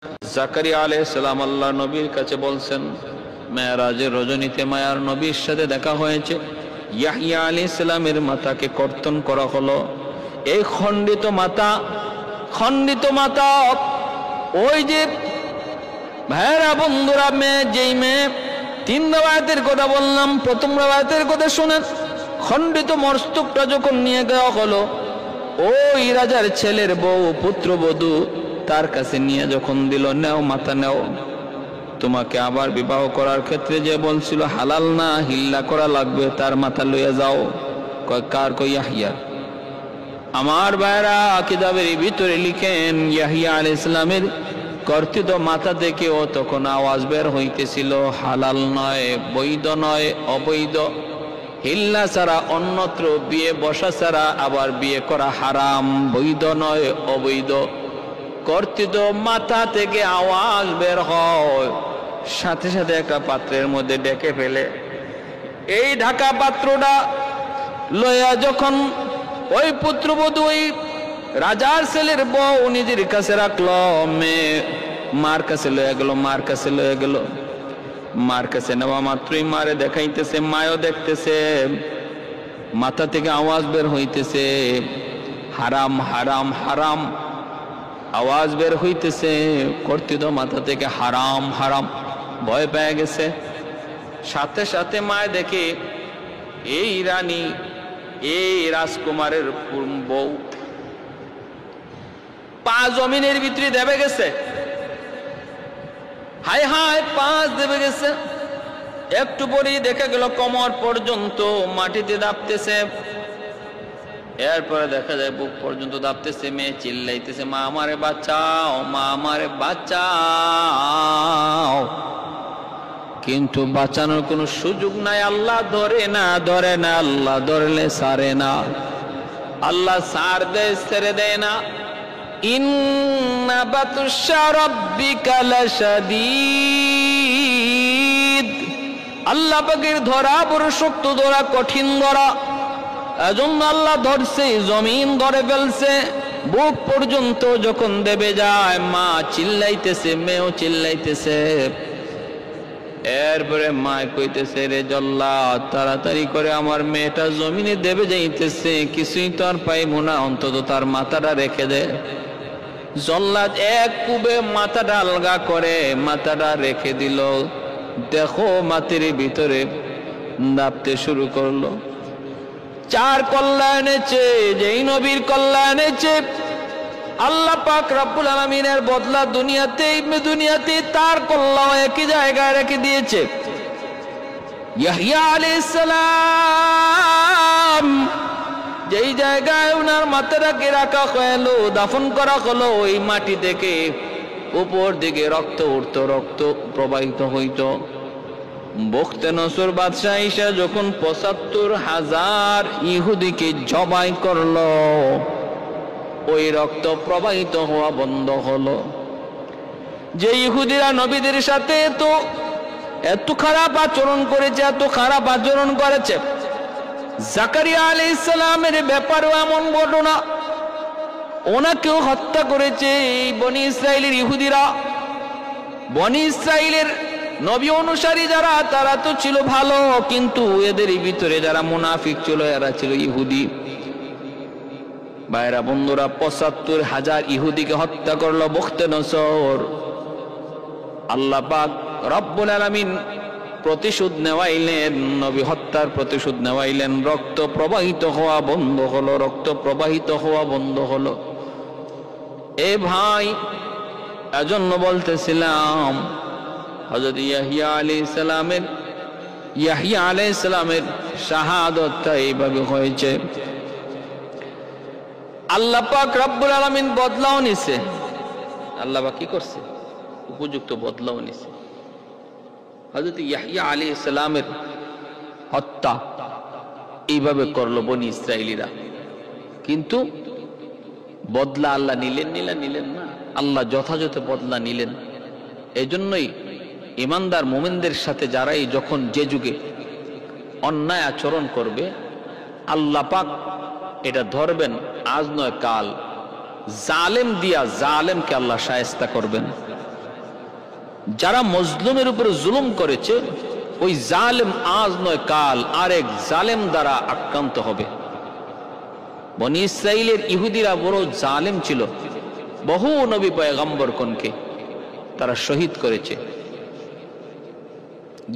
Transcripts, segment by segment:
জাকারিয়া আলাইহিস সালাম আল্লাহর নবীর কাছে বলছেন, মেরাজের রজনীতে মায়ার নবীর সাথে দেখা হয়েছে। ইয়াহইয়া আলাইহিস সালামের মাথাকে কর্তন করা হলো। এই খণ্ডিত মাথা ওই যে ভাইরা বন্ধুরা, যেই মেয়ে 3 রাওয়ায়াতের কথা বললাম, প্রথম রাওয়ায়াতের কথা শুনেন। খণ্ডিত মস্তকটা যখন নিয়ে যাওয়া হলো, ওই রাজার ছেলের বউ পুত্রবধূ তার কাছে নিয়ে যখন দিল, নাও মাথা নাও, তোমাকে আবার বিবাহ করার ক্ষেত্রে যে বলছিল হালাল না হিল্লা করা লাগবে, তার মাথা লইয়া যাও। কার? কই ইয়াহইয়া। আমার ভাইরা কিতাবের ভিতরে লিখেন, ইয়াহইয়া আলাইহিস সালামের কর্তিত মাথা থেকেও তখন আওয়াজ বের হইতেছিল, হালাল নয়, বৈধ নয়, অবৈধ, হিল্লা ছাড়া অন্যত্র বিয়ে বসা ছাড়া আবার বিয়ে করা হারাম, বৈধ নয়, অবৈধ। কর্তিত মাথা থেকে আওয়াজ বের হয়, সাথে সাথে একটা পাত্রের মধ্যে ডেকে ফেলে। এই ঢাকা পাত্রটা লইয়া যখন ওই পুত্রবধূ ওই রাজার ছেলের বউ নিজের কাছে রাখলো, মেয়ে মার কাছে লইয়া গেল, মার কাছে নেওয়া মাত্রই মারে দেখাইতেছে, মায়ও দেখতেছে, মাথা থেকে আওয়াজ বের হইতেছে, হারাম হারাম হারাম আওয়াজ বের হইতেছে, কর্তিত মাথা থেকে হারাম হারাম। ভয় পেয়ে গেছে। সাথে সাথে মায় দেখে এই রানী, এই রাজকুমারের বউ পা জমিনের ভিতরে দেবে গেছে। হায় হায়, পা দেবে গেছে। একটু পরেই দেখা গেল কোমর পর্যন্ত মাটিতে দাপতেছে। এরপরে দেখা যায় বুক পর্যন্ত দাপতেছে। মেয়ে চিল্লাইতেছে, মা আমারে বাঁচাও, মা আমারে বাঁচাও। কিন্তু বাঁচানোর কোনো সুযোগ নাই। আল্লাহ ধরে না, আল্লাহ ধরলে ছাড়ে না, আল্লাহ ছাড় দেয়, ছেড়ে দেয় না। ইন্না বাতুশা রাব্বিকা লাশাদীদ। আল্লাহ পাকের ধরা বড় শক্ত ধরা, কঠিন ধরা। এজন্য আল্লাহ ধরছে, জমিন ধরে ফেলছে। বুক পর্যন্ত যখন দেবে যায়, মা চিল্লাইতেছে, মেয়েও চিল্লাইতেছে। এরপরে মা কইতেছে, রে জল্লাদ, তাড়াতাড়ি করে আমার মেয়েটা জমিনে দেবে যাইতেছে, কিছুই তো আর পাইব না, অন্তত তার মাথাটা রেখে দে। জল্লাদ এক কুবে মাথাটা আলগা করে মাথাটা রেখে দিল। দেখো মাটির ভিতরে নাপতে শুরু করলো। 4 কল্যাণেছে, যেই নবীর কল্যাণেছে আল্লাহ পাক রব্বুল আলামিনের বদলা দুনিয়াতে তার কল্যাণ একই জায়গায় রেখে দিয়েছে। ইয়াহইয়া আলাইহিস সালাম যেই জায়গায় ওনার মাথাটাকে রাখা হলো, দাফন করা হলো, ওই মাটি থেকে উপর দিকে রক্ত উঠতো, রক্ত প্রবাহিত হইতো। বখতে নসর বাদশাহ ঈসা যখন ৭৫,০০০ ইহুদিকে জবাই করলো, ওই রক্ত প্রবাহিত হওয়া বন্ধ হলো। যে ইহুদিরা নবীদের সাথে এত খারাপ আচরণ করেছে, জাকারিয়া আলাইহিস সালামের ব্যাপারেও এমন ঘটনা, ওনাকেও হত্যা করেছে এই বনি ইসরাইলের ইহুদিরা। বনি ইসরাইলের নবী অনুসারী যারা, তারা তো ছিল ভালো, কিন্তু এদের ভিতরে যারা মুনাফিক ছিল, এরা ছিল ইহুদি। ভাইরা বন্ধুরা, ৭৫,০০০ ইহুদিকে হত্যা করলো বখতে নসর। আল্লাহ পাক রব্বুল আলামিন প্রতিশোধ নেওয়াইলেন, নবী হত্যার প্রতিশোধ নেওয়াইলেন। রক্ত প্রবাহিত হওয়া বন্ধ হলো। এ ভাই, এজন্য বলতেছিলাম হযরত ইয়াহইয়া আলাইহিস সালামের শাহাদাতটা এইভাবে হয়েছে। আল্লাহ পাক রব্বুল আলামিন বদলাও নিছে। আল্লাহ পাক কি করছে? উপযুক্ত বদলাও নিছে। হযরত ইয়াহইয়া আলাইহিস সালামের হত্যা এইভাবে করলো বনি ইসরাইলীরা, কিন্তু বদলা আল্লাহ নিলেন না। আল্লাহ যথাযথ বদলা নিলেন। এজন্যই ইমানদার মুমিনদের সাথে যারাই যখন যে যুগে অন্যায় আচরণ করবে, আল্লাহ পাক এটা ধরবেন, আজ নয় কাল জালেম দিয়া জালেমকে আল্লাহ শায়েস্তা করবেন। যারা মজলুমের উপরে জুলুম করেছে ওই জালেম আজ নয় কাল আরেক জালেম দ্বারা আক্রান্ত হবে। বনি ইসরাইলের ইহুদিরা বড় জালেম ছিল, বহু নবী পয়গম্বরগণকে তারা শহীদ করেছে।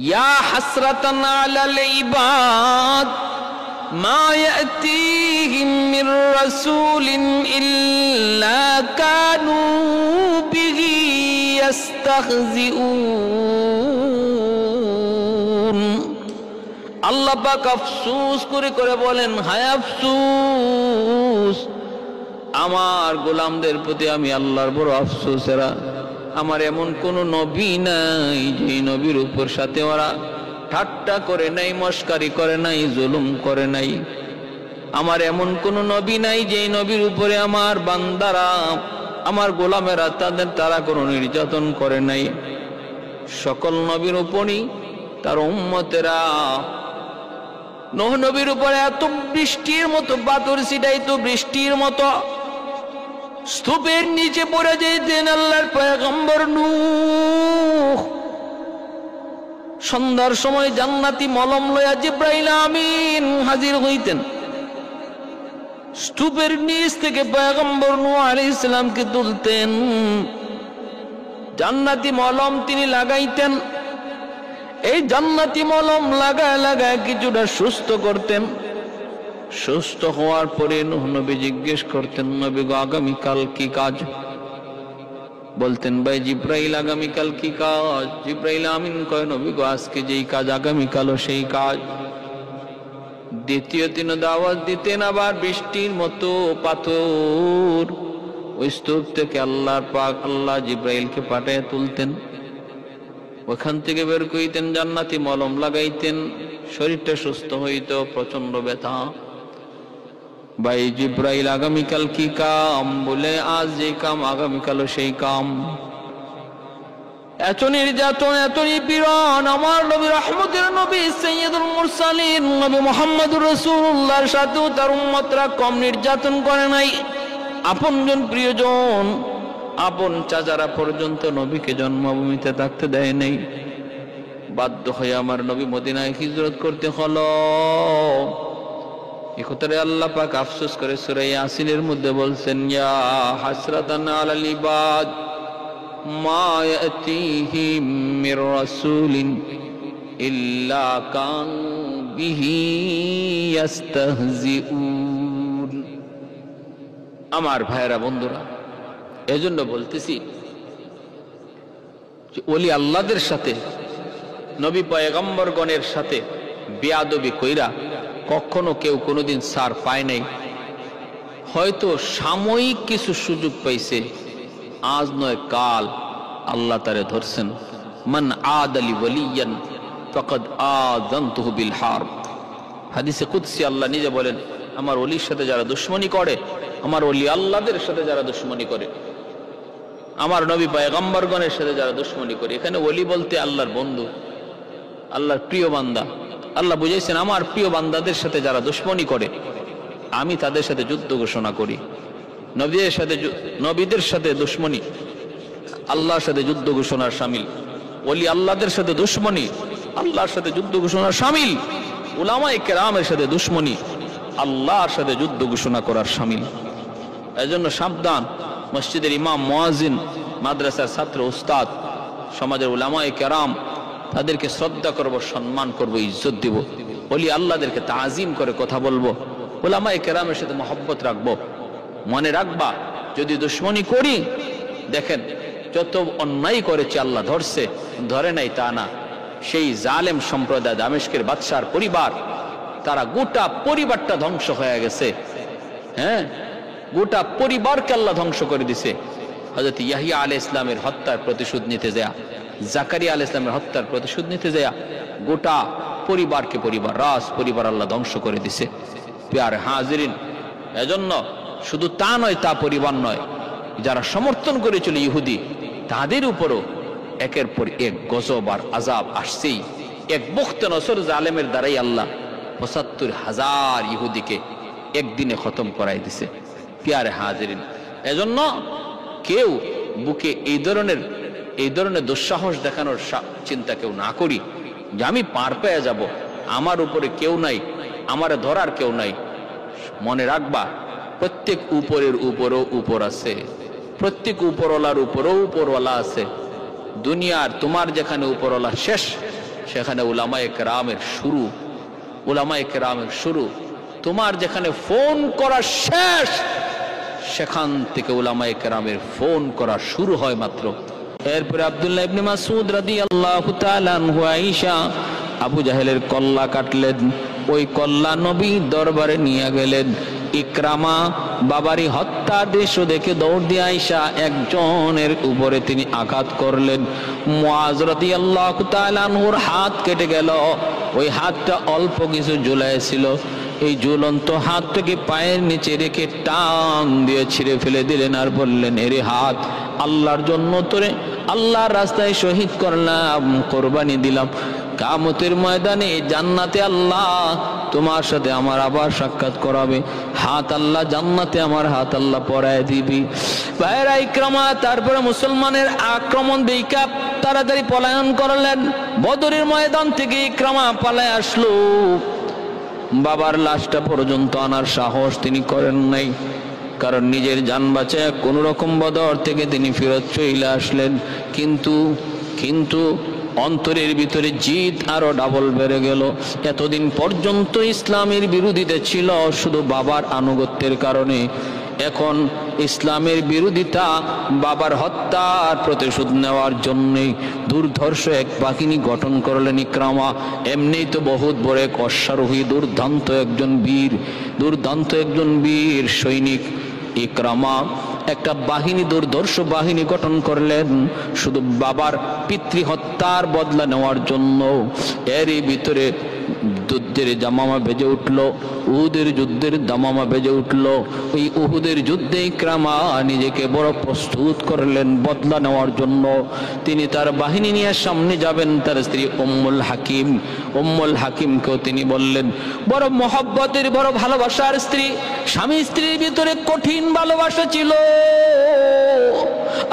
ইয়া হাসরাতান আলাল ইবাদ মা ইয়াতিহিম মির রাসূলিন ইল্লা কানু বিহি ইস্তাহজিউন। আল্লাহ পাক আফসোস করে করে বলেন, হায় আফসোস, আমার গোলামদের প্রতি আমি আল্লাহর বড় আফসোস। এরা আমার এমন কোন নবী নাই যে নবীর উপর সাথে ওরা ঠাট্টা করে নাই, মস্কারি করে নাই, জুলুম করে নাই। আমার এমন কোন নবী নাই যে নবীর উপরে আমার বান্দারা, আমার গোলামেরা তারা কোনো নির্যাতন করে নাই। সকল নবীর উপরই তার উম্মতেরা, নূহ নবীর উপরে এত বৃষ্টির মতো বাদর ছিটাইতো, বৃষ্টির মতো স্তূপের নিচে পড়ে যেতেন আল্লাহর পয়গম্বর নূহ। সন্ধ্যার সময় জান্নাতি মলম লয়া জিব্রাইল আমিন হাজির হইতেন। স্তূপের নিচ থেকে পয়গম্বর নূহ আলাইহিস সালামকে তুলতেন, জান্নাতি মলম তিনি লাগাইতেন। এই জান্নাতি মলম লাগায় লাগায় কিছুটা সুস্থ করতেন। সুস্থ হওয়ার পরে নূহ নবী জিজ্ঞেস করতেন, নবী গো আগামীকাল কি কাজ? বলতেন, ভাই জিব্রাইল আগামীকাল কি কাজ? জিব্রাইল আমিন কয়, নবী গো আজকে যেই কাজ আগামীকালও সেই কাজ। দ্বিতীয় দিন দাওয়াত দিতেন, আবার বৃষ্টির মতো পাথর ওই স্তূপ থেকে আল্লাহর পাক আল্লাহ জিব্রাইলকে পাঠায় তুলতেন, ওখান থেকে বের করিতেন, জান্নাতি মলম লাগাইতেন, শরীরটা সুস্থ হইত। প্রচন্ড ব্যথা, ভাই জিব্রাইল আগামীকাল কি কাম? বলে আজ যে কাম আগামীকালও সেই কাম। এত নির্যাতন, এত নিপীড়ন আমার নবী, রহমতের নবী, সাইয়্যিদুল মুরসালিন নবী মুহাম্মদুর রাসূলুল্লাহর সাথেও তার উম্মতরা কম নির্যাতন করে নাই। আপনজন, প্রিয়জন, আপন চাচারা পর্যন্ত নবীকে জন্মভূমিতে থাকতে দেয় নাই। বাধ্য হয়ে আমার নবী মদিনায় হিজরত করতে হলো। এ কথারে আল্লাহ পাক আফসোস করে সূরা ইয়াসিনের মধ্যে বলছেন, ইয়া হাসরাতান আলাল ইবাদ মা ইয়াতিহিম মির রাসূলিন ইল্লা কানু বিহি ইস্তাহজিউন। আমার ভাইরা, বন্ধুরা, এজন্য বলতেছি যে ওলি আল্লাহদের সাথে, নবী পয়গম্বরগণের সাথে বেয়াদবি কইরা কখনো কেউ কোনোদিন ছাড় পায় নাই। হয়তো সাময়িক কিছু সুযোগ পাইছে, আজ নয় কাল আল্লাহ তারে ধরছেন। মান আদালি ওয়ালিয়ান ফাকাদ আযানতুহু বিল হারব। হাদিসে কুদসি আল্লাহ নিজে বলেন, আমার ওলির সাথে যারা দুশমনী করে, আমার ওলি আল্লাহদের সাথে যারা দুশমনী করে, আমার নবী পয়গম্বরগণের সাথে যারা দুশমনী করে, এখানে ওলি বলতে আল্লাহর বন্ধু, আল্লাহর প্রিয় বান্দা। আল্লাহ বুঝাইছেন, আমার প্রিয় বান্দাদের সাথে যারা দুশমনী করে আমি তাদের সাথে যুদ্ধ ঘোষণা করি। নবীদের সাথে দুশমনী আল্লাহর সাথে যুদ্ধ ঘোষণার শামিল। ওলি আল্লাহদের সাথে দুশমনী আল্লাহর সাথে যুদ্ধ ঘোষণার শামিল। উলামায়ে কেরামের সাথে দুশমনী আল্লাহর সাথে যুদ্ধ ঘোষণা করার শামিল। এজন্য সাবধান, মসজিদের ইমাম, মুয়াজ্জিন, মাদ্রাসার ছাত্র, উস্তাদ, সমাজের উলামায়ে কেরাম, তাদেরকে শ্রদ্ধা করব, সম্মান করব, ইজ্জত দিব। ওলি আল্লাহদেরকে তাজিম করে কথা বলবো, উলামায়ে কেরামের সাথে মহব্বত রাখবো। মনে রাখবা, যদি দুশমনী করি, দেখেন যত অন্যায় করেছে আল্লাহ ধরছে, ধরে নাই তা না। সেই জালেম সম্প্রদায় দামেস্কের বাদশার পরিবার, তারা গোটা পরিবারটা ধ্বংস হয়ে গেছে। হ্যাঁ, গোটা পরিবারকে আল্লাহ ধ্বংস করে দিছে। হযরত ইয়াহইয়া আলাইহিস সালামের হত্যার প্রতিশোধ নিতে যায়, জাকারিয়া আলাইহিস সালামের হত্যার প্রতিশোধ নিতে যায়, গোটা পরিবারকে, রাজ পরিবার আল্লাহ ধ্বংস করে দিছে। প্রিয় হাজিরিন, এজন্য শুধু তা নয়, তা পরিবার নয়, যারা সমর্থন করেছিল ইহুদি, তাদের উপরও একের পর এক গজব আর আযাব আসছেই। এক বখতে নসর জালেমের দ্বারাই আল্লাহ ৭৫,০০০ ইহুদিকে একদিনে খতম করাই দিছে। প্রিয় হাজিরিন, এজন্য কেউ বুকে এই ধরনের এই ধরনের দুঃসাহস দেখানোর চিন্তা কেউ না করি যে আমি পার পেয়ে যাব, আমার উপরে কেউ নাই, আমারে ধরার কেউ নাই। মনে রাখবা প্রত্যেক উপরের উপরও উপর আছে, প্রত্যেক উপরওয়ালার উপরেও উপরওয়ালা আছে। দুনিয়ার তোমার যেখানে উপরওয়ালা শেষ, সেখানে উলামায়ে কেরামের শুরু, উলামায়ে কেরামের শুরু। তোমার যেখানে ফোন করা শেষ, সেখান থেকে উলামায়ে কেরামের ফোন করা শুরু হয় মাত্র। এরপরে আব্দুল্লাহ ইবনে মাসউদ রাদিয়াল্লাহু তাআলা আনহু আয়েশা আবু জাহেলের কল্লা কাটলেন, ওই কল্লা নবী দরবারে নিয়ে গেলেন। ইকরামা বাবারি হত্যা দৃশ্য দেখে দৌড় দিয়ে আয়েশা একজনের উপরে তিনি আঘাত করলেন। মুআজ রাদিয়াল্লাহু তাআলা আনহুর হাত কেটে গেল, ওই হাতটা অল্প কিছু ঝুলাইছিল, এই ঝুলন্ত হাতটাকে পায়ের নিচে রেখে টান দিয়ে ছিঁড়ে ফেলে দিলেন আর বললেন, এরে হাত, আল্লাহর জন্য তোরে আল্লাহর রাস্তায় শহীদ করলাম, কোরবানি দিলাম। কিয়ামতের ময়দানে জান্নাতে আল্লাহ তোমার সাথে আমার আবার সাক্ষাৎ করাবে, হাত আল্লাহ জান্নাতে আমার হাত আল্লাহ পরায় দিবি। ভাইরা, ইকরামা তারপরে মুসলমানের আক্রমণ দেইখা তাড়াতাড়ি পলায়ন করলেন। বদরের ময়দান থেকে ইকরামা পালায় আসলো, বাবার লাশটা পর্যন্ত আনার সাহস তিনি করেন নাই, কারণ নিজের জান বাঁচায় কোন রকম বদর থেকে তিনি ফেরত চলে আসলেন। কিন্তু অন্তরের ভিতরে জিদ আরো ডাবল বেড়ে গেল। এতদিন পর্যন্ত ইসলামের বিরোধিতা ছিল শুধু বাবার আনুগত্যের কারণে, এখন ইসলামের বিরোধিতা বাবার হত্যার প্রতিশোধ নেওয়ার জন্যে দুর্ধর্ষ এক বাহিনী গঠন করলেন ইকরামা। এমনিই তো বহুত বড় এক অশ্বারোহী, দুর্দান্ত একজন বীর সৈনিক। ইকরামা একটা বাহিনী, দুর্ধর্ষ বাহিনী গঠন করলেন শুধু বাবার পিতৃ হত্যার বদলা নেওয়ার জন্য। এরই ভিতরে যুদ্ধের দামামা বেজে উঠল, উহুদের যুদ্ধের দামামা বেজে উঠল। ওই উহুদের যুদ্ধে ইকরামা নিজেকে বড় প্রস্তুত করলেন বদলা নেওয়ার জন্য। তিনি তার বাহিনী নিয়ে সামনে যাবেন। তার স্ত্রী উম্মুল হাকিমকেও তিনি বললেন, বড় মহব্বতের, বড় ভালোবাসার স্ত্রী, স্বামী স্ত্রীর ভিতরে কঠিন ভালোবাসা ছিল।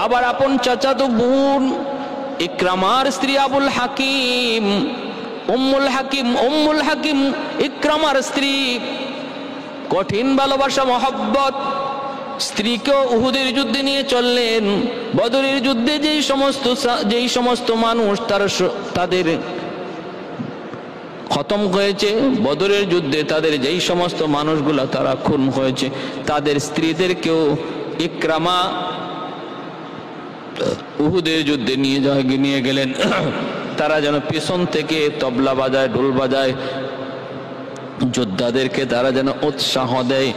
আবার আপন চাচাতো বোন ইকরামার স্ত্রী আবুল হাকিম, উম্মুল হাকিম ইকরামার স্ত্রী, কঠিন ভালোবাসা মহব্বত। স্ত্রীকেও উহুদের যুদ্ধে নিয়ে চললেন। বদরের যুদ্ধে যেই সমস্ত মানুষ তাদের খতম হয়েছে, বদরের যুদ্ধে তাদের যেই সমস্ত মানুষগুলা তারা খুন হয়েছে, তাদের স্ত্রীদেরকেও ইকরামা উহুদের যুদ্ধে নিয়ে গেলেন। তারা যেন পিছন থেকে তবলা বাজায়, ঢোল বাজায়, যোদ্ধাদেরকে তারা যেন উৎসাহ দেয়।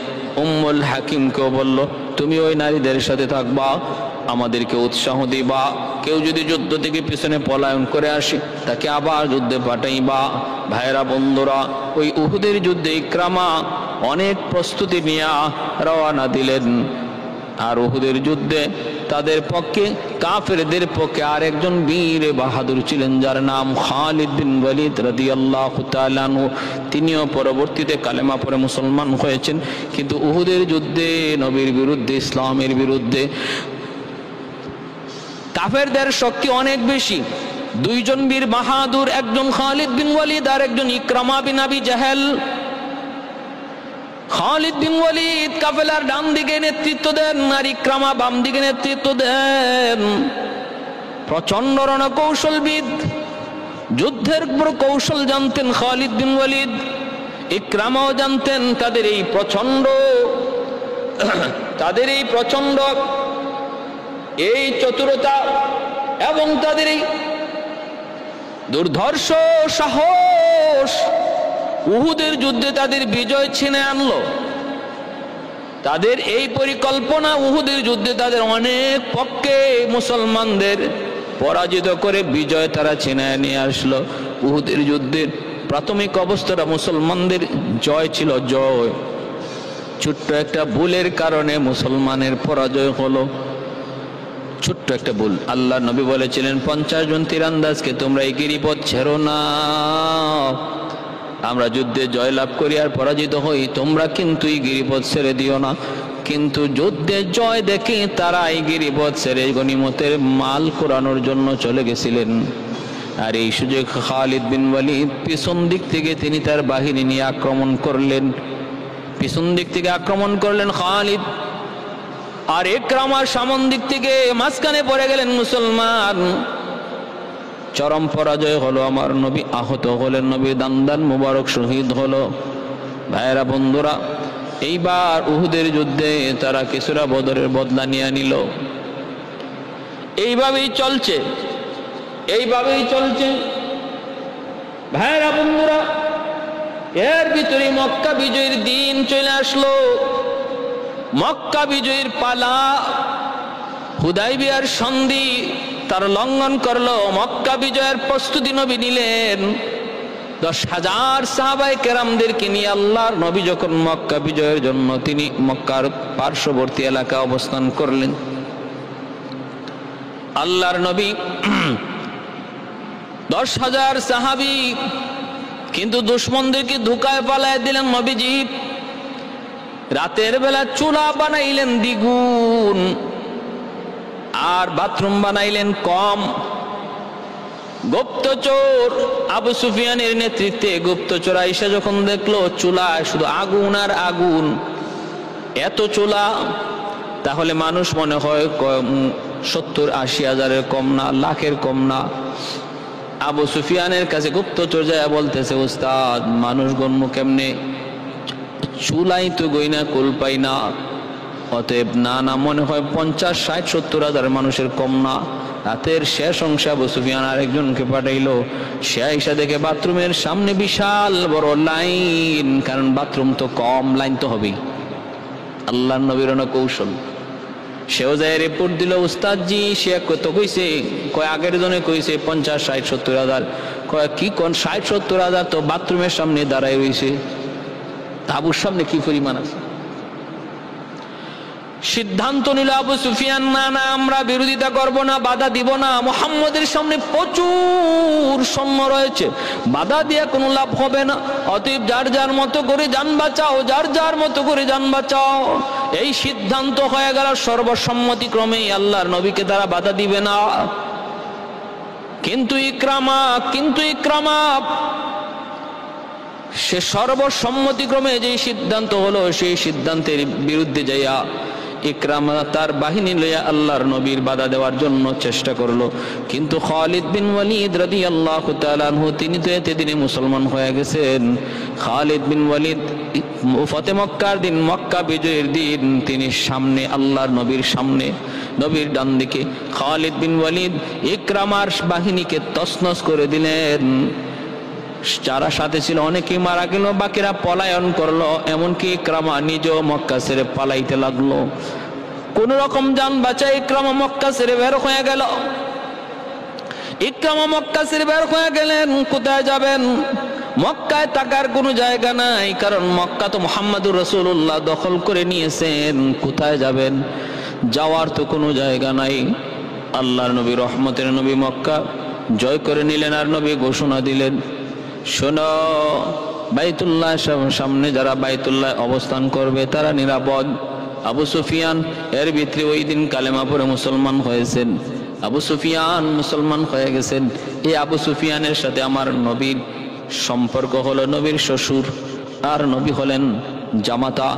উম্মুল হাকিমকেও বলল, তুমি ওই নারীদের সাথে থাকবা, আমাদেরকে উৎসাহ দিবা। কেউ যদি যুদ্ধ থেকে পিছনে পলায়ন করে আসে, তাকে আবার যুদ্ধে পাঠাইবা। ভাইরা বন্ধুরা, ওই উহুদের যুদ্ধে ইকরামা অনেক প্রস্তুতি নিয়ে রওনা দিলেন। আর উহুদের যুদ্ধে তাদের পক্ষে, কাফেরদের পক্ষে আরেকজন বীর বাহাদুর ছিলেন, যার নাম খালিদ বিন ওয়ালিদ রাদিয়াল্লাহু তাআলা আনহু। তিনিও পরবর্তীতে কালেমা পড়ে মুসলমান হয়েছেন। কিন্তু উহুদের যুদ্ধে নবীর বিরুদ্ধে, ইসলামের বিরুদ্ধে কাফেরদের শক্তি অনেক বেশি। দুইজন বীর বাহাদুর, একজন খালিদ বিন ওয়ালিদ আর একজন ইকরামা বিন আবি জাহেল। খালিদ বিন ওয়ালিদ কাফেলার ডান দিকে নেতৃত্ব দেন, আর ইকরামা বাম দিকে নেতৃত্ব দেন। প্রচন্ড রণকৌশলবিদ, যুদ্ধের বড় কৌশল জানতেন খালিদ বিন ওয়ালিদ। ইকরামাও জানতেন তাদের এই প্রচন্ড এই চতুরতা এবং তাদের এই দুর্ধর্ষ সাহস উহুদের যুদ্ধে তাদের বিজয় ছিনে আনলো। তাদের এই পরিকল্পনা উহুদের যুদ্ধে তাদের অনেক পক্ষে মুসলমানদের পরাজিত করে বিজয় তারা ছিনায় নিয়ে আসলো। উহুদের যুদ্ধের প্রাথমিক অবস্থাটা মুসলমানদের জয় ছিল, জয়। ছোট্ট একটা ভুলের কারণে মুসলমানের পরাজয় হলো। ছোট্ট একটা ভুল। আল্লাহ নবী বলেছিলেন, 50 জন তীরন্দাজকে তোমরা এই গিরিপথ ছেড়ো না। আমরা যুদ্ধে জয়লাভ করি আর পরাজিত হই, তোমরা কিন্তু এই গিরিপথ ছেড়ে দিও না। কিন্তু যুদ্ধে জয় দেখে তারা এই গিরিপথ ছেড়ে গনিমতের মাল কুড়ানোর জন্য চলে গেছিলেন। আর এই সুযোগ খালিদ বিন ওয়ালিদ পিছন দিক থেকে তিনি তার বাহিনী নিয়ে আক্রমণ করলেন। পিছন দিক থেকে আক্রমণ করলেন খালিদ, আর ইকরামার সামন দিক থেকে মাঝখানে পড়ে গেলেন মুসলমান। চরম পরাজয় হলো, আমার নবী আহত হলেন, নবীর দান্দান মুবারক শহীদ হলো। ভাইরা বন্ধুরা, এইবার উহুদের যুদ্ধে তারা কিছুটা বদরের বদলা নিয়ে নিল। এইভাবেই চলছে, এইভাবেই চলছে। ভাইরা বন্ধুরা, এর ভিতরে মক্কা বিজয়ের দিন চলে আসলো। মক্কা বিজয়ের পালা, হুদাইবিয়ার সন্ধি তার লঙ্ঘন করলো। মক্কা বিজয়ের প্রস্তুতি নবী নিলেন। 10,000 সাহাবায়ে কেরামদেরকে নিয়ে আল্লাহর নবী যখন মক্কা বিজয়ের জন্য তিনি মক্কার পার্শ্ববর্তী এলাকা অবস্থান করলেন, আল্লাহর নবী 10,000 সাহাবী কিন্তু দুশমনদেরকে ধোঁকায় পালায় দিলেন। নবীজি রাতের বেলা চুলা বানাইলেন দ্বিগুণ, আর বাথরুম বানাইলেন কম। গুপ্তচর আবু সুফিয়ানের নেতৃত্বে গুপ্তচর আয়েশা যখন দেখলো চুলায় শুধু আগুন আর আগুন, এত চুলা, তাহলে মানুষ মনে হয় 70-80 হাজারের কম না, লাখের কম না। আবু সুফিয়ানের কাছে গুপ্তচর যায় বলতেছে, উস্তাদ মানুষ গণ্য কেমনে, চুলাই তো গইনা কুল পাই না, অতএব না না মনে হয় 50-60-70 হাজার মানুষের কম না। রাতের শেষ অংশে আবু সুফিয়ান আরেকজনকে পাঠাইলো। সে আইসা দেখে বাথরুমের সামনে বিশাল বড় লাইন, কারণ বাথরুম তো কম, লাইন তো হবেই। আল্লাহর নবীর কৌশল। সেও যায় রিপোর্ট দিল, উস্তাদজি সে কত কইছে, কয় আগের জনে কইছে 50-60-70 হাজার। কয় কি কোন 60-70 হাজার তো বাথরুমের সামনে দাঁড়ায় রয়েছে, তাবুর সামনে কি পরিমাণ আছে। সিদ্ধান্ত নিল আবু সুফিয়ান, না না আমরা বিরোধিতা করব না, বাধা দিব না। মুহাম্মদের সামনে প্রচুর সৈন্য রয়েছে, বাধা দিয়ে কোনো লাভ হবে না। অতএব যার যার মতো করে যান বাঁচাও, যার যার মতো করে যান বাঁচাও। এই সিদ্ধান্ত হয়ে গেল সর্বসম্মতিক্রমে, আল্লাহর নবীকে তারা বাধা দিবে না। কিন্তু ইকরামা সে সর্বসম্মতিক্রমে যে সিদ্ধান্ত হলো, সেই সিদ্ধান্তের বিরুদ্ধে যাইয়া ইকরামা তার বাহিনী লইয়া আল্লাহর নবীর বাধা দেওয়ার জন্য চেষ্টা করলো। কিন্তু খালিদ বিন ওয়ালিদ রাদিয়াল্লাহু তাআলা আনহু তিনি তো এতে দিনে মুসলমান হয়ে গেছেন। খালিদ বিন ওয়ালিদ ফতে মক্কার দিন, মক্কা বিজয়ের দিন তিনি সামনে, আল্লাহর নবীর সামনে, নবীর ডান দিকে খালিদ বিন ওয়ালিদ ইকরামার বাহিনীকে তছনছ করে দিলেন। যারা সাথে ছিল অনেকেই মারা গেল, বাকিরা পলায়ন করলো। এমনকি ইকরামা নিজেও মক্কা ছেড়ে পালাইতে লাগলো। কোন রকম যান বাঁচায় ইকরামা মক্কা ছেড়ে বের হয়ে গেল। ইকরামা মক্কা ছেড়ে বের হয়ে গেলেন। কোথায় যাবেন? মক্কায় থাকার কোনো জায়গা নাই, কারণ মক্কা তো মুহাম্মদুর রাসূলুল্লাহ দখল করে নিয়েছেন। কোথায় যাবেন? যাওয়ার তো কোনো জায়গা নাই। আল্লাহর নবী রহমতের নবী মক্কা জয় করে নিলেন, আর নবী ঘোষণা দিলেন, শোনো বাইতুল্লাহ সামনে যারা বাইতুল্লাহ অবস্থান করবে তারা নিরাপদ। আবু সুফিয়ান এর ভিতরে ওই দিন কালেমা পড়ে মুসলমান হয়েছেন। আবু সুফিয়ান মুসলমান হয়ে গেছেন। এই আবু সুফিয়ানের সাথে আমার নবীর সম্পর্ক হলো নবীর শ্বশুর, আর নবী হলেন জামাতা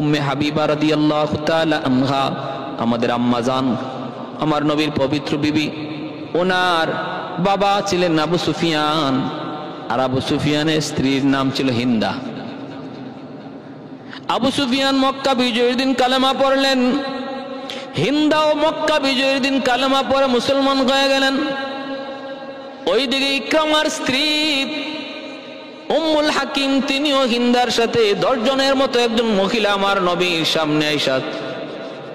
উম্মে হাবিবা রাদিয়াল্লাহু তাআলা আনহা, আমাদের আম্মা জান, আমার নবীর পবিত্র বিবি। ওনার বাবা ছিলেন আবু সুফিয়ান, আর আবু সুফিয়ানের স্ত্রীর নাম ছিল হিন্দা। আবু সুফিয়ান মক্কা বিজয়ের দিন কালেমা পড়লেন। হিন্দাও মক্কা বিজয়ের দিন কালেমা পড়ে মুসলমান হয়ে গেলেন। ওইদিকে ইকরামার স্ত্রী উম্মুল হাকিম তিনিও হিন্দার সাথে 10 জনের মতো একজন মহিলা আমার নবীর সামনে আইসা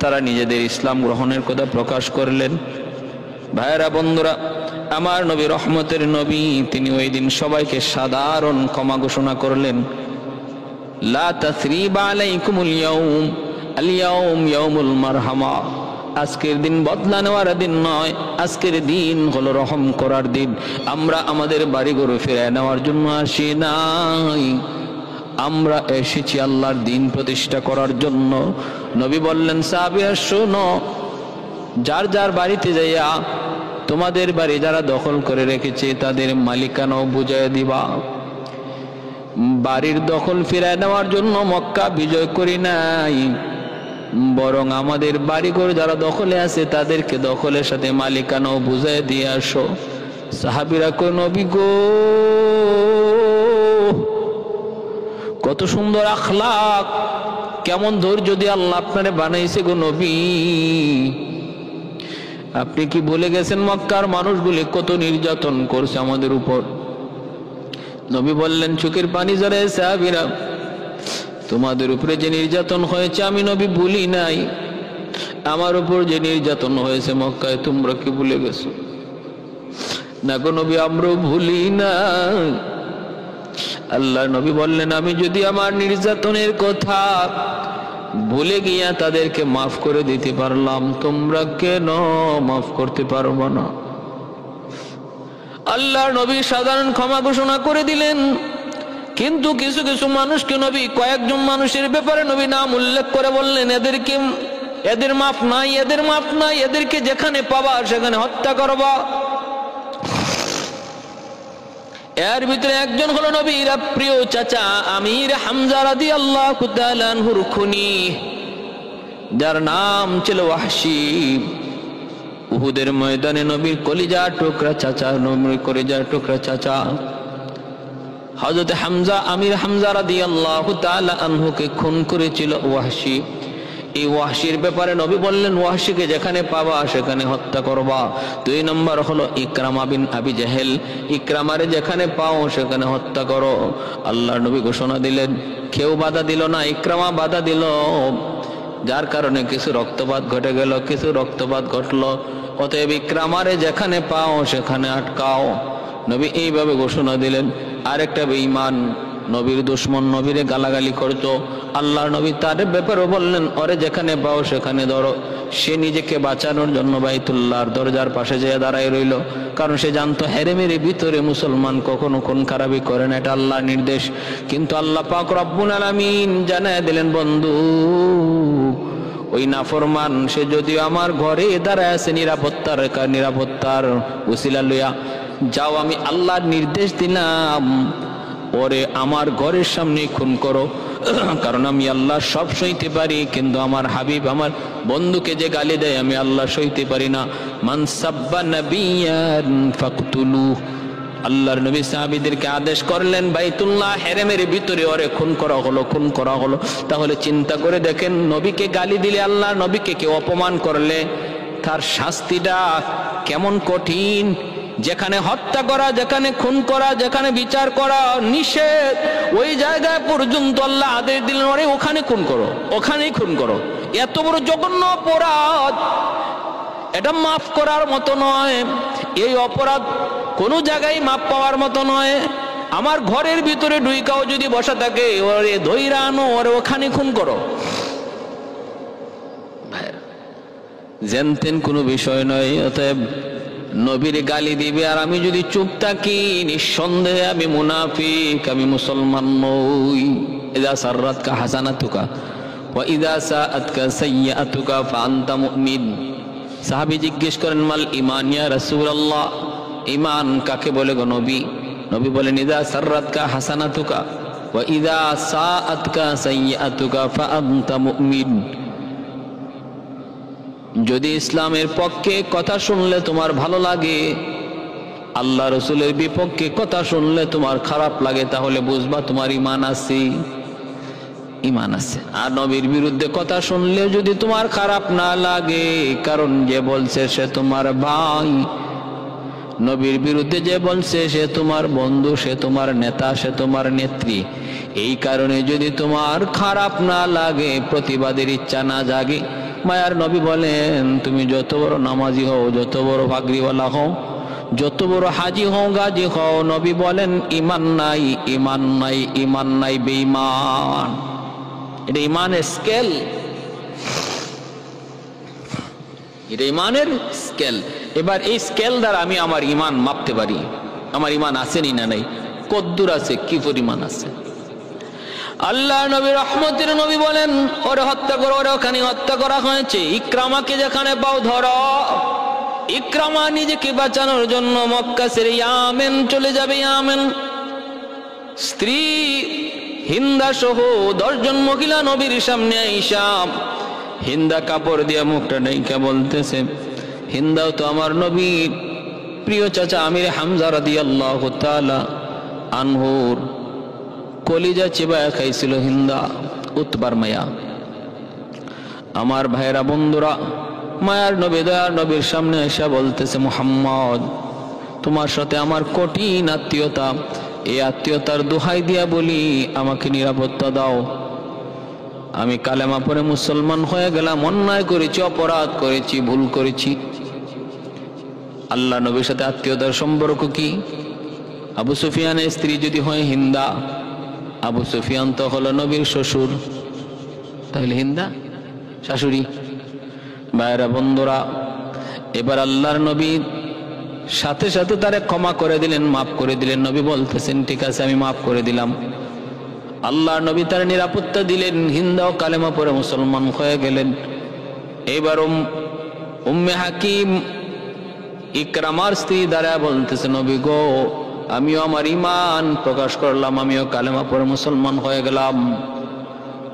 তারা নিজেদের ইসলাম গ্রহণের কথা প্রকাশ করলেন। ভাইরা বন্ধুরা, আমার নবী রহমতের নবী তিনি ওই দিন সবাইকে সাধারণ ক্ষমা ঘোষণা করলেন। লা তাসরিবা আলাইকুমুল ইয়াউম, আল ইয়াউম ইয়াউমুল মারহামা। আজকের দিন বদলা নেওয়ার দিন নয়, আজকের দিন হলো রহম করার দিন। আমরা আমাদের বাড়ি ঘরে ফিরে নেওয়ার জন্য আসি নাই, আমরা এসেছি আল্লাহর দ্বীন প্রতিষ্ঠা করার জন্য। নবী বললেন, সাহাবীরা শোনো, যার যার বাড়িতে যাইয়া তোমাদের বাড়ি যারা দখল করে রেখেছে তাদের মালিকানাও বুঝাইয়া দিবা। বাড়ির দখল ফিরায় নেওয়ার জন্য মক্কা বিজয় করি নাই, বরং আমাদের বাড়িঘর যারা দখলে আছে তাদেরকে দখলের সাথে মালিকানাও বুঝাই দিয়ে আসো। সাহাবীরা কই, নবী গো, কত সুন্দর আখলাক, কেমন ধৈর্য দিয়ে আল্লাহ আপনারে বানাইছে গো নবী। আপনি কি ভুলে গেছেন মক্কার মানুষগুলি কত নির্যাতন করছে আমাদের উপর? নবী বললেন, চোখের পানি জড়ায়, সাহাবীরা তোমাদের উপরে যে নির্যাতন হয়েছে আমি নবী ভুলি নাই। আমার উপর যে নির্যাতন হয়েছে মক্কায় তোমরা কি ভুলে গেছো? না গো নবী, আমরাও ভুলি না। আল্লাহ নবী বললেন, আমি যদি আমার নির্যাতনের কথা ভুলে গিয়া তাদেরকে মাফ করে দিতে পারলাম, তোমরা কেন মাফ করতে পারবো না? আল্লাহ নবী সাধারণ ক্ষমা ঘোষণা করে দিলেন, কিন্তু কিছু কিছু মানুষকে নবী, কয়েকজন মানুষের ব্যাপারে নবী নাম উল্লেখ করে বললেন, এদের মাফ নাই, এদের মাফ নাই, এদেরকে যেখানে পাবা সেখানে হত্যা করবা। এর ভিতরে একজন হলো নবীর প্রিয় চাচা আমির হামজা রাদিয়াল্লাহু তাআলা আনহুর খুনি, যার নাম ছিল ওয়াহশী। উহুদের ময়দানে নবীর কলিজার টুকরা চাচা, নবীর কলিজার টুকরা চাচা হযরত হামজা, আমির হামজা রাদিয়াল্লাহু তাআলা আনহুকে খুন করেছিল ওয়াহশী। এই ওয়াহশীর ব্যাপারে নবী বললেন, ওয়াহশীকে যেখানে পাবা সেখানে হত্যা করবা। 2 নম্বর হলো ইকরামা বিন আবি জাহেল, ইকরামারে যেখানে পাও সেখানে হত্যা করো। আল্লাহর নবী ঘোষণা দিলেন, কেউ বাধা দিল না, ইকরামা বাধা দিল, যার কারণে কিছু রক্তপাত ঘটে গেল, কিছু রক্তপাত ঘটলো। অতএব ইকরামারে যেখানে পাও সেখানে আটকাও। নবী এইভাবে ঘোষণা দিলেন। আরেকটা বেঈমান নবীর দুশমন, নবীরে গালাগালি করতো, আল্লাহর নবী তার ব্যাপারে বললেন, ওরে যেখানে পাও সেখানে ধরো। সে নিজেকে বাঁচানোর জন্য বাইতুল্লাহর দরজার পাশে যেয়ে দাঁড়ায় রইল, কারণ সে জানতো হেরেমের ভিতরে মুসলমান কখনো খুন খারাপি করে না, এটা আল্লাহর নির্দেশ। কিন্তু আল্লাহ পাক রব্বুল আলামিন জানায় দিলেন, বন্ধু, ওই নাফরমান সে যদিও আমার ঘরে দাঁড়ায় আছে নিরাপত্তার উসিলা লইয়া, যাও, আমি আল্লাহর নির্দেশ দিলাম ওরে আমার ঘরের সামনে খুন করো, কারণ আমি আল্লাহ সব সইতে পারি, কিন্তু আমার হাবিব, আমার বন্ধুকে যে গালি দেয় আমি আল্লাহ সইতে পারি না। মান সাব্বা নাবিয়ান ফাকতুলু। আল্লাহর নবী সাহাবীদেরকে আদেশ করলেন, বাইতুল্লাহ হেরেমের ভিতরে ওরে খুন করা হলো। তাহলে চিন্তা করে দেখেন, নবীকে গালি দিলে, আল্লাহর নবীকে কেউ অপমান করলে তার শাস্তিটা কেমন কঠিন। যেখানে হত্যা করা, যেখানে খুন করা, যেখানে বিচার করা নিষেধ, ওই জায়গায় পর্যন্ত আল্লাহ আদেশ দিলেন, ওরে ওখানে খুন করো, ওখানেই খুন করো। এত বড় জঘন্য অপরাধ, এটা মাফ করার মতো নয়। এই অপরাধ কোনো জায়গায় মাফ পাওয়ার মতো নয়। আমার ঘরের ভিতরে ডুইকাও যদি বসা থাকে, ওরে ধইরা আনো, ওরে ওখানে খুন করো। জানতেন কোনো বিষয় নয়। অতএব নবীর গালি দিবে আর আমি যদি চুপ থাকি, নিঃসন্দেহে আমি মুনাফিক, আমি মুসলমান নই। ইযা সাররাতকা হাসানাতুকা ওয়া ইযা সাআতকা সাইয়্যাতুকা ফাআনতা মুমিন। সাহাবী জিজ্ঞেস করেন, মাল ঈমান ইয়া রাসূলুল্লাহ, ঈমান কাকে বলে গো নবী? নবী বলেন, ইযা সাররাতকা হাসানাতুকা ওয়া ইযা সাআতকা সাইয়্যাতুকা ফাআনতা মুমিন। যদি ইসলামের পক্ষে কথা শুনলে তোমার ভালো লাগে, আল্লাহ রসুলের বিপক্ষে কথা শুনলে তোমার খারাপ লাগে, তাহলে বুঝবা তোমার ঈমান আছে। আর নবীর বিরুদ্ধে কথা শুনলেও যদি তোমার খারাপ না লাগে, কারণ যে বলছে সে তোমার ভাই, নবীর বিরুদ্ধে যে বলছে সে তোমার বন্ধু, সে তোমার নেতা, সে তোমার নেত্রী, এই কারণে যদি তোমার খারাপ না লাগে, প্রতিবাদের ইচ্ছা না জাগে, মায়ার নবী বলেন, তুমি যত বড় নামাজি হও, যত বড় পাগড়িওয়ালা হও, যত বড় হাজি হও, গাজী হও, নবী বলেন ঈমান নাই, ঈমান নাই, ঈমান নাই, বেঈমান। এটা ঈমানের স্কেল, এটা ঈমানের স্কেল। এবার এই স্কেল দ্বারা আমি আমার ঈমান মাপতে পারি, আমার ঈমান আছে না নাই, কদ্দুর আছে, কি পরিমাণ আছে। আল্লাহ নবী রহমতের নবী বলেন, ওরে হত্যা করো, ওরে ওখানে হত্যা করা হয়েছে। ইকরামাকে যেখানে পাও ধরো। ইকরামা নিজেকে বাঁচানোর জন্য মক্কা ছেড়ে ইয়ামেন চলে যাবে। ইয়ামেন স্ত্রী হিন্দা সহ 10 জন মহিলা নবীর সামনে আইসা হিন্দা কাপড় দিয়ে মুখটা ঢেকে বলতেছে, হিন্দাও তো আমার নবীর প্রিয় চাচা আমির হামজা রাদিয়াল্লাহু তাআলা আনহুর কলিজা চিবায়া খাইছিল হিন্দা, উতবার মায়া। আমার ভাইরা বন্ধুরা, মায়ার নবী দয়ার নবীর সামনে এসে বলতেছে, মুহাম্মদ তোমার সাথে আমার কঠিন আত্মীয়তা, এই আত্মীয়তার দোহাই দিয়া বলি আমাকে নিরাপত্তা দাও। আমি কালেমা পড়ে মুসলমান হয়ে গেলাম, অন্যায় করেছি, অপরাধ করেছি, ভুল করেছি। আল্লাহ নবীর সাথে আত্মীয়তার সম্পর্ক কি? আবু সুফিয়ানের স্ত্রী যদি হয় হিন্দা, আবু সুফিয়ান তো হলো নবীর শ্বশুর, তাহলে হিন্দা শাশুড়ি। ভাইরা বন্ধুরা, এবার আল্লাহর নবী সাথে সাথে তারে ক্ষমা করে দিলেন, মাফ করে দিলেন। নবী বলতেছেন, ঠিক আছে আমি মাফ করে দিলাম। আল্লাহর নবী তার নিরাপত্তা দিলেন, হিন্দাও কালেমা পড়ে মুসলমান হয়ে গেলেন। এবার উম্মে হাকিম ইকরামার স্ত্রী দ্বারা বলতেছে, নবী গো, আমিও আমার ঈমান প্রকাশ করলাম, আমিও কালেমা পড়ে মুসলমান হয়ে গেলাম।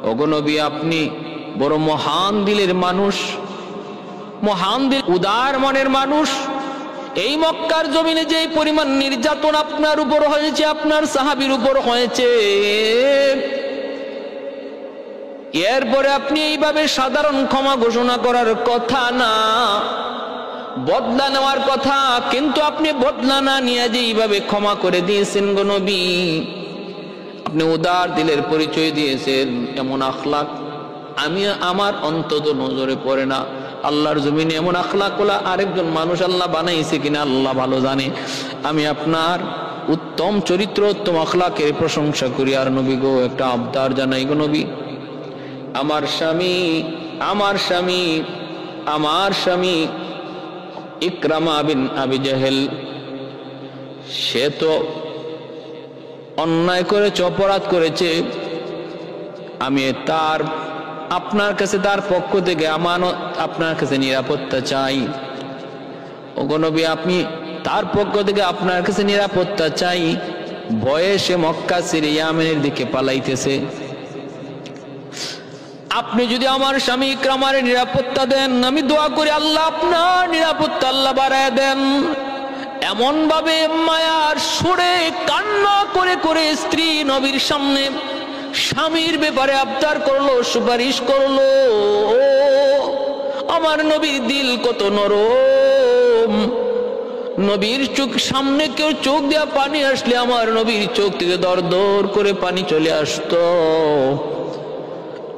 ওগো নবী, আপনি বড় মহান দিলের মানুষ, মহান দিল, উদার মনের মানুষ। এই মক্কার জমিনে যে পরিমাণ নির্যাতন আপনার উপর হয়েছে, আপনার সাহাবীর উপর হয়েছে, এরপরে আপনি এইভাবে সাধারণ ক্ষমা ঘোষণা করার কথা না, বদলা নেওয়ার কথা। কিন্তু আপনি বদলা না নিয়ে যে এইভাবে ক্ষমা করে দিয়েছেন গো নবী, আপনি উদার দিলের পরিচয় দিয়েছেন। এমন আখলাক আমি আমার অন্তত নজরে পড়ে না। আল্লাহর জমিনে এমন আখলাকওয়ালা আরেকজন মানুষ আল্লাহ বানাইছে কিনা আল্লাহ ভালো জানে। আমি আপনার উত্তম চরিত্র, উত্তম আখলাকের প্রশংসা করি। আর নবী গো, একটা আবদার জানাই গো নবী, আমার স্বামী আমার স্বামী আমার স্বামী ইকরামা বিন আবি জাহেল, সে তো অন্যায় করেছে, অপরাধ করেছে। আমি তার আপনার কাছে, তার পক্ষ থেকে আমানত, আপনার কাছে নিরাপত্তা চাই। ওগো নবী, আপনি তার পক্ষ থেকে আপনার কাছে নিরাপত্তা চাই। ভয়ে সে মক্কা ছেড়ে ইয়ামেনের দিকে পালাইতেছে। আপনি যদি আমার স্বামী ইকরামার নিরাপত্তা দেন, আমি দোয়া করি আল্লাহ আপনার নিরাপত্তা আল্লাহ বাড়ায় দেন। এমন ভাবে মায়ার সুরে কান্না করে করে স্ত্রী নবীর সামনে স্বামীর ব্যাপারে আবদার করলো, সুপারিশ করলো। আমার নবীর দিল কত নরম। নবীর চোখ সামনে কেউ চোখ দিয়া পানি আসলে আমার নবীর চোখ থেকে দর দর করে পানি চলে আসতো।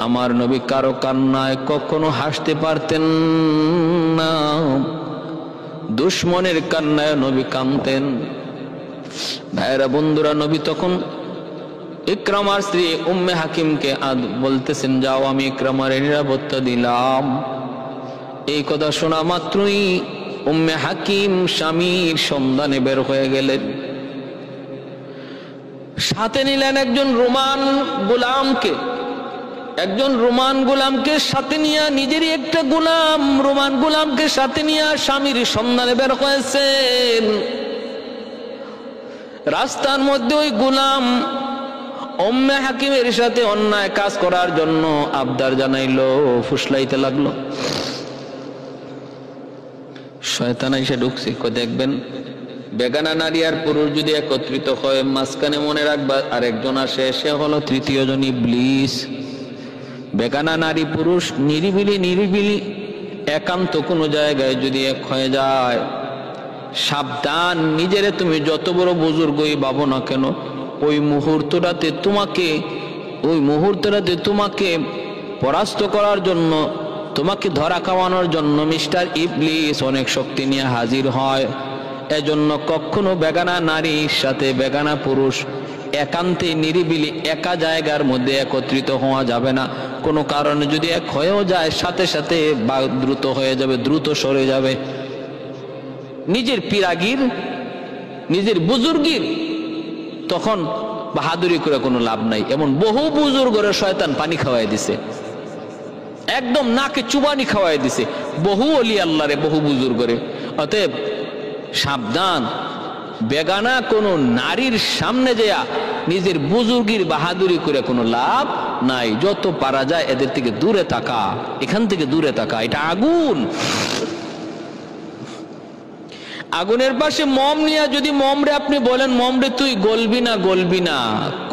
আমার নবী কারো কান্নায় কখনো হাসতে পারতেন না, দুশ্মনের কান্নায় নবী কাঁদতেন। ভাইরা বন্ধুরা, নবী তখন ইকরামার স্ত্রী উম্মে হাকিমকে বলতেছেন, যাও আমি ইকরামার নিরাপত্তা দিলাম। এই কথা শোনা মাত্রই উম্মে হাকিম স্বামীর সন্ধানে বের হয়ে গেলেন। সাথে নিলেন একজন রোমান গোলামকে, একজন রোমান গোলামকে সাথে নিয়ে, নিজেরই একটা গোলাম, রোমান গোলামকে সাথে নিয়ে স্বামীর সন্ধানে বের হয়েছেন। রাস্তার মধ্যে ওই গোলাম উম্মে হাকিমের সাথে অন্যায় কাজ করার জন্য আবদার জানাইলো, ফুসলাইতে লাগলো। শয়তান এসে ঢুকছে। দেখবেন, বেগানা নারী আর পুরুষ যদি একত্রিত হয়, মাঝখানে মনে রাখবা আরেকজন আসে, সে হলো তৃতীয় জন ইবলিস। বেগানা নারী পুরুষ নিরিবিলি নিরিবিলি একান্ত কোনো জায়গায় যদি এক হয়ে যায়, সাবধান। নিজেরে তুমি যত বড় বুজুর্গই ভাবো না কেন, ওই মুহূর্তটাতে তোমাকে পরাস্ত করার জন্য, তোমাকে ধরা খাওয়ানোর জন্য মিস্টার ইবলিস অনেক শক্তি নিয়ে হাজির হয়। এজন্য কখনো বেগানা নারীর সাথে বেগানা পুরুষ একান্তে নিরিবিলি একা জায়গার মধ্যে একত্রিত হওয়া যাবে না। কোনো কারণে যদি এক হয়েও যায়, সাথে সাথে দ্রুত হয়ে যাবে, দ্রুত সরে যাবে। নিজের পিরাগির, নিজের বুজুর্গির তখন বাহাদুরি করে কোনো লাভ নাই। এমন বহু বুজুর্গরে শয়তান পানি খাওয়াই দিছে, একদম নাকে চুবানি খাওয়াই দিছে বহু ওলি আল্লাহরে, বহু বুজুর্গরে। অতএব সাবধান, বেগানা কোনো নারীর সামনে যেয়া নিজের বুজুর্গির বাহাদুরি করে কোনো লাভ নাই। যত পারা যায় এদের থেকে দূরে থাকা, এখান থেকে দূরে থাকা। এটা আগুন, আগুনের পাশে মম নিয়ে যদি মমরে আপনি বলেন মমরে তুই গলবি না, গলবি না,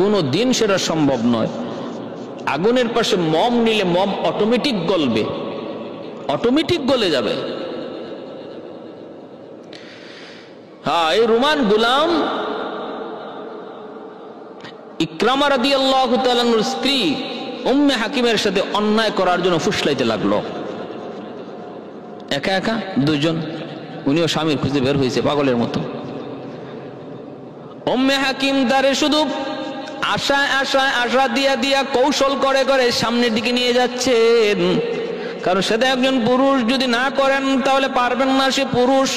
কোনো দিন সেটা সম্ভব নয়। আগুনের পাশে মম নিলে মম অটোমেটিক গলবে, অটোমেটিক গলে যাবে। হ্যাঁ, এই রোমান গোলাম ইকরামা রাদিয়াল্লাহু তাআলার স্ত্রী উম্মে হাকিমের সাথে অন্যায় করার জন্য ফুসলাইতে লাগলো। একা একা দুজন, উনিও স্বামীর খুঁজে বের হয়েছে পাগলের মতো। উম্মে হাকিম তারে শুধু আশা দিয়া কৌশল করে করে সামনের দিকে নিয়ে যাচ্ছেন। কারণ সেটা একজন পুরুষ, যদি না করেন তাহলে পারবেন না, সে পুরুষ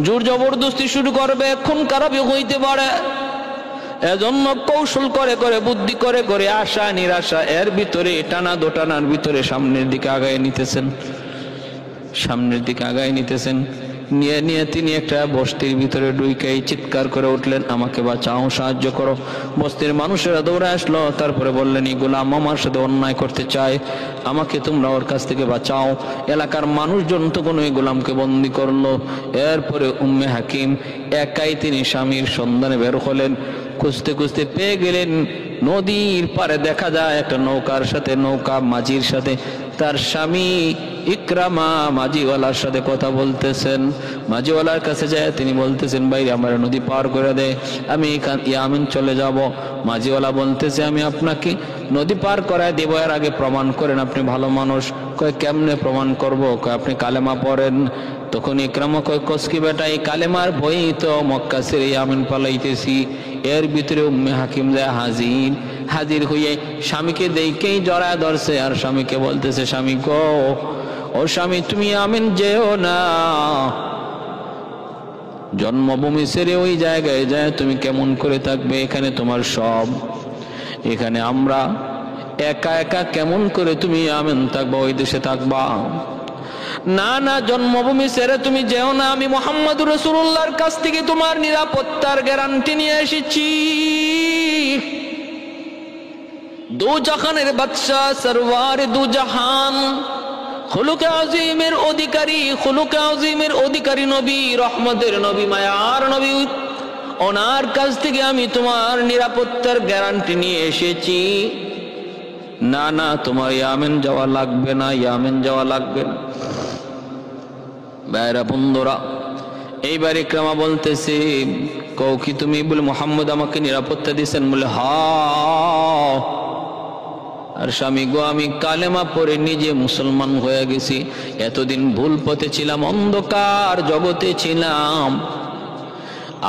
জোর জবরদস্তি শুরু করবে, খুন খারাপি হইতে পারে। এজন্য কৌশল করে করে, বুদ্ধি করে করে, আশা নিরাশা এর ভিতরে, টানা দোটানার ভিতরে সামনের দিকে আগায় নিতেছেন, সামনের দিকে আগায় নিতেছেন। নিয়ে নিয়ে তিনি একটা বস্তির ভিতরে ঢুকেই চিৎকার করে উঠলেন, আমাকে বাঁচাও, সাহায্য করো। বস্তির মানুষেরা দৌড়ে আসলো, তারপরে বললেন, এই গোলাম আমার সাথে অন্যায় করতে চায়, আমাকে তোমরা ওর কাছ থেকে বাঁচাও। এলাকার মানুষজন তো কোনো এই গোলামকে বন্দি করলো। এরপরে উম্মে হাকিম একাই তিনি স্বামীর সন্ধানে বের হলেন। খুঁজতে খুঁজতে পেয়ে গেলেন নদীর পারে, দেখা যায় একটা নৌকার সাথে, নৌকা মাঝির সাথে তার স্বামী ইকরামা মাঝিওয়ালার সাথে কথা বলতেছেন। মাঝিওয়ালার কাছে যায় তিনি বলতেছেন, ভাই আমার নদী পার করে দে, আমি ইয়ামেন চলে যাব। মাঝিওয়ালা বলতেছে, আমি আপনাকে নদী পার করায় দেব, এর আগে প্রমাণ করেন আপনি ভালো মানুষ। কয় কেমনে প্রমাণ করব? কয় আপনি কালেমা পড়েন। তখন ইকরামা কয়, কসকি বেটা, এই কালেমার বই তো মক্কা ছেড়ে ইয়ামেন পালাইতেছি। এর ভিতরে উম্মে হাকিম যায় হাজির হইয়ে স্বামীকে দেখেই জড়ায় ধরছে, আর স্বামীকে বলতেছে, স্বামী গো, ও স্বামী তুমি ইয়ামেন যেও না, জন্মভূমি ছেড়ে ওই জায়গায় যায় তুমি কেমন করে থাকবে? এখানে তোমার সব, এখানে আমরা একা একা কেমন করে তুমি ইয়ামেন থাকবা, ওই দেশে থাকবা? না না, জন্মভূমি ছেড়ে তুমি যেও না, আমি মুহাম্মদুর রাসূলুল্লাহর কাছ থেকে তোমার নিরাপত্তার গ্যারান্টি নিয়ে এসেছি। দু জাহানের বাদশা, সরওয়ার দু জাহান, খুলুকে আজিমের অধিকারী, খুলুকে আজিমের অধিকারী নবী, রহমতের নবী, মায়ার নবী, ওনার কাছ থেকে আমি তোমার নিরাপত্তার গ্যারান্টি নিয়ে এসেছি। না না, তোমার ইয়ামেন যাওয়া লাগবে না, ইয়ামেন যাওয়া লাগবে না। ভাইরা বন্ধুরা, এইবার ইকরামা বলতেছে, কও কি তুমি? বলে মুহাম্মদ আমাকে নিরাপত্তা দিয়েছেন। বলে হ্যাঁ। আর স্বামী গো, আমি কালেমা পড়ে নিজে মুসলমান হয়ে গেছি, এতদিন ভুল পথে ছিলাম, অন্ধকার জগতে ছিলাম,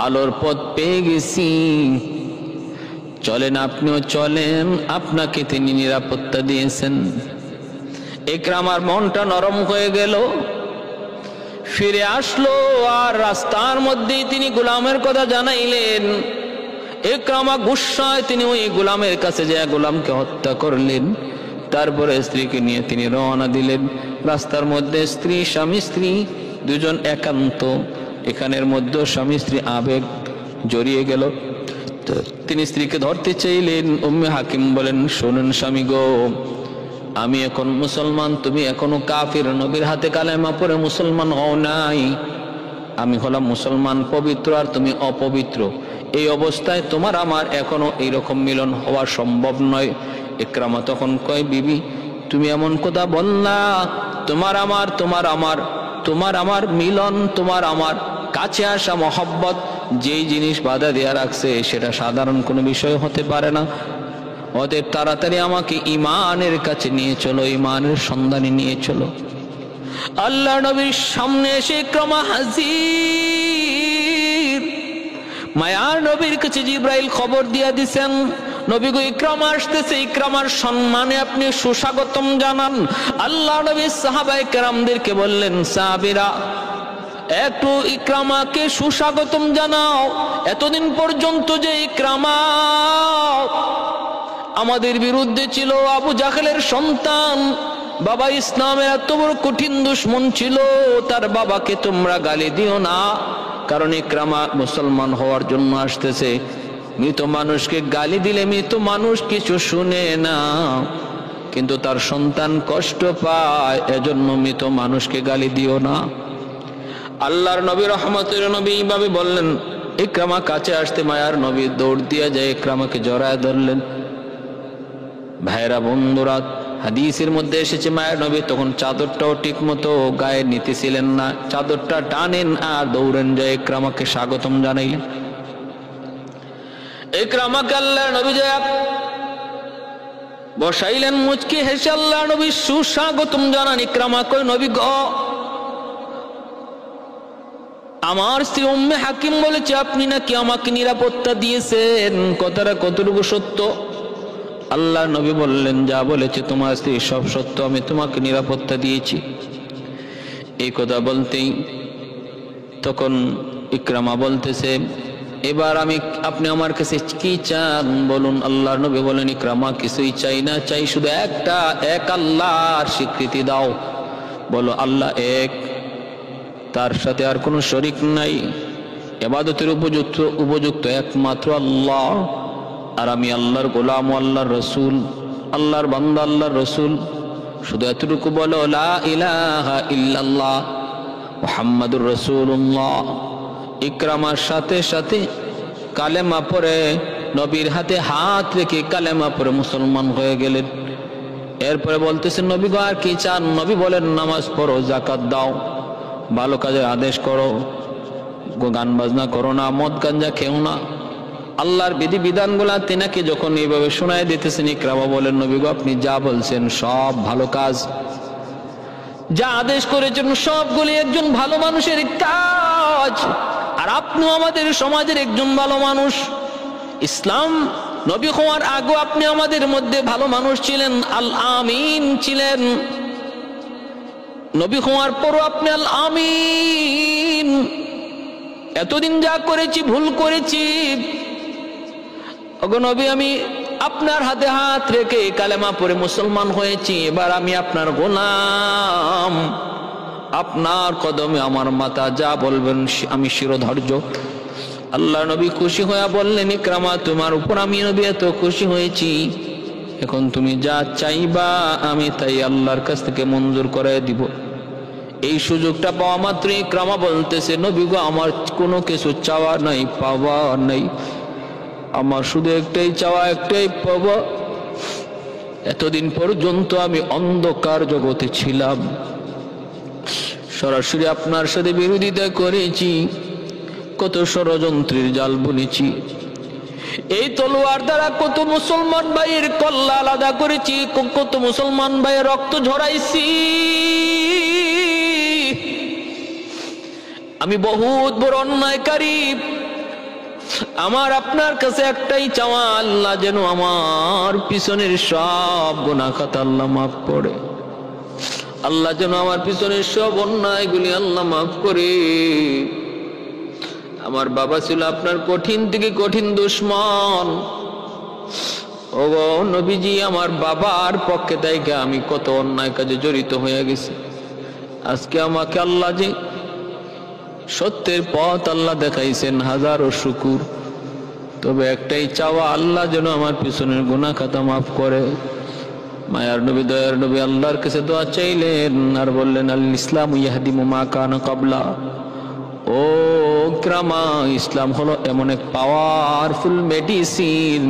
আলোর পথ পেয়ে গেছি। চলেন, আপনিও চলেন, আপনাকে তিনি নিরাপত্তা দিয়েছেন। ইকরামার মনটা নরম হয়ে গেল, ফিরে আসলো, আর রাস্তার মধ্যেই তিনি গোলামের কথা জানাইলেন। ইকরামা গুসায় তিনি ওই গোলামের কাছে যায় গোলামকে হত্যা করলেন। তারপরে স্ত্রীকে নিয়ে তিনি রওনা দিলেন। রাস্তার মধ্যে স্ত্রী, স্বামী স্ত্রী দুজন একান্ত, এখানের মধ্যে স্বামী স্ত্রী আবেগ জড়িয়ে গেল। তিনি স্ত্রীকে ধরতে চাইলেন। উম্মে হাকিম বলেন, শোনেন স্বামী গো, আমি এখন মুসলমান, তুমি এখনো কাফির, নবীর হাতে কালেমা পড়ে মুসলমান হও নাই। আমি হলাম মুসলমান পবিত্র, আর তুমি অপবিত্র। এই অবস্থায় তোমার আমার এখনো এইরকম মিলন হওয়া সম্ভব নয়। ইকরামা তখন কয়, বিবি তুমি এমন কথা বললা, তোমার আমার মিলন, তোমার আমার কাছে আসা মহব্বত, যেই জিনিস বাধা দেয়া রাখছে সেটা সাধারণ কোনো বিষয় হতে পারে না। অতএব তাড়াতাড়ি আমাকে ইমানের কাছে নিয়ে চলো, ইমানের সন্ধানে নিয়ে চলো। আল্লাহ নবীর সামনে এসে ইকরামা হাজির। মায়ার নবীর কাছে জিবরাইল খবর দিয়া দিছেন, নবী গো ইকরামা আসতেছে, ইকরামার সম্মানে আপনি সুস্বাগতম জানান। আল্লাহ নবী সাহাবায়ে কেরামদেরকে বললেন, সাহাবীরা একটু ইকরামাকে সুস্বাগতম জানাও। এতদিন পর্যন্ত যে ইকরামা আমাদের বিরুদ্ধে ছিল, আবু জাহেলের সন্তান, বাবা ইসলামের এত বড় কঠিন দুশমন ছিল, তার বাবাকে তোমরা গালি দিও না, কারণ ইকরামা মুসলমান হওয়ার জন্য আসতেছে। মৃত মানুষকে গালি দিলে মৃত মানুষ কিছু শুনে না, কিন্তু তার সন্তান কষ্ট পায়, এজন্য মৃত মানুষকে গালি দিও না। আল্লাহর নবী রহমতের নবী এইভাবে বললেন। ইকরামা কাছে আসতে মায়ার নবী দৌড় দিয়ে যায় ইকরামাকে জড়ায় ধরলেন। ভাইরা বন্ধুরা, হাদিসের মধ্যে এসেছে মায়ের নবী তখন চাদরটাও ঠিক মতো গায়ে নিতেছিলেন না, চাদরটা টানেন আর দৌড়েন যায় ইকরামাকে স্বাগতম জানাইলেন। ইকরামাকে আল্লাহ নবী যায় বসাইলেন, মুচকি হেসে আল্লাহ নবী সুস্বাগতম জানান। ইকরামা কই, নবী গো, আমার স্ত্রী উম্মে হাকিম বলেছে আপনি নাকি আমাকে নিরাপত্তা দিয়েছেন, কথাটা কতটুকু সত্য? আল্লাহ নবী বললেন, যা বলেছে তোমার স্ত্রী সব সত্য, আমি তোমাকে নিরাপত্তা দিয়েছি। এই কথা বলতেই তখন ইকরামা বলতেছে, এবার আপনি আমার কাছে কি চান বলুন। আল্লাহ নবী বলেন, ইকরামা কিছুই চাই না, চাই শুধু এক আল্লাহর স্বীকৃতি দাও। বলো আল্লাহ এক, তার সাথে আর কোনো শরীক নাই, ইবাদতের উপযুক্ত একমাত্র আল্লাহ, আর আমি আল্লাহর গোলাম, আল্লাহর রসুল, আল্লাহর বান্দা, আল্লাহর রসুল। শুধু এতটুকু বলো, লা ইলাহা ইল্লাল্লাহ মুহাম্মাদুর রাসূলুল্লাহ। ইকরামার সাথে সাথে কালেমা পড়ে, নবীর হাতে হাত রেখে কালেমা পড়ে মুসলমান হয়ে গেলেন। এরপরে বলতেছেন, নবী গো আর কি চান? নবী বলেন, নামাজ পড়ো, যাকাত দাও, ভালো কাজের আদেশ করো, গান বাজনা করো না, মদ গাঞ্জা খেও না। আল্লাহর বিধি বিধানগুলা তিনাকে যখন এইভাবে শোনায় দিতেছেন, ইকরামা বলেন, নবী গো আপনি যা বলছেন সব ভালো কাজ, যা আদেশ করেছেন সবগুলি একজন ভালো মানুষের কাজ, আর আপনি আমাদের সমাজের একজন ভালো মানুষ। ইসলাম নবী হওয়ার আগে আপনি আমাদের মধ্যে ভালো মানুষ ছিলেন, আল আমিন ছিলেন। নবী হওয়ার পরও আপনি আল আমিন। এতদিন যা করেছি ভুল করেছি, ওগো নবী আমি আপনার হাতে হাত রেখে কালেমা পড়ে মুসলমান হয়েছি, এবার আমি আপনার গোলাম, আপনার কদমে আমার মাথা, যা বলবেন আমি শিরোধার্য। আল্লাহ নবী খুশি হয়ে বললেন, ইকরামা তোমার উপর আমি নবী এত খুশি হয়েছি, এখন তুমি যা চাইবা আমি তাই আল্লাহর কাছ থেকে মঞ্জুর করে দিব। এই সুযোগটা পাওয়া মাত্র ইকরামা বলতেছে, নবী গো আমার কোনো কিছু চাওয়া নাই, পাওয়া নাই, আমার শুধু একটাই চাওয়া, একটাই পাওয়া। এতদিন পর্যন্ত আমি অন্ধকার জগতে ছিলাম, সরাসরি আপনার সাথে বিরোধিতা করেছি, কত ষড়যন্ত্রের জাল বুনেছি, এই তলোয়ার দ্বারা কত মুসলমান ভাইয়ের কল্লা আলাদা করেছি, কত মুসলমান ভাইয়ের রক্ত ঝরাইছি। আমি বহুত বড় অন্যায়কারী। আমার আপনার কাছে একটাই চাওয়া, আল্লাহ যেন আমার পিছনের সব গুনাহ খাতা আল্লাহ মাফ করে, আল্লাহ যেন আমার পিছনের সব অন্যায়গুলি আল্লাহ মাফ করে। আমার বাবা ছিল আপনার কঠিন থেকে কঠিন দুশমন, ওগো নবীজি আমার বাবার পক্ষে থেকে আমি কত অন্যায় কাজে জড়িত হয়ে গেছি। আজকে আমাকে আল্লাহ যে সত্যের পথ আল্লাহ দেখাইছেন, হাজারো শুকুর। তবে একটাই চাওয়া, আল্লাহ যেন আমার পিছনের গুনাহ খাতা মাফ করে। মায়ার নবী দয়ার নবী আল্লাহর কাছে দোয়া চাইলেন আর বললেন, আল ইসলামু ইয়াহদিমু মা কানা ক্বাবলা। ও ইকরামা, ইসলাম হলো এমন এক পাওয়ারফুল মেডিসিন,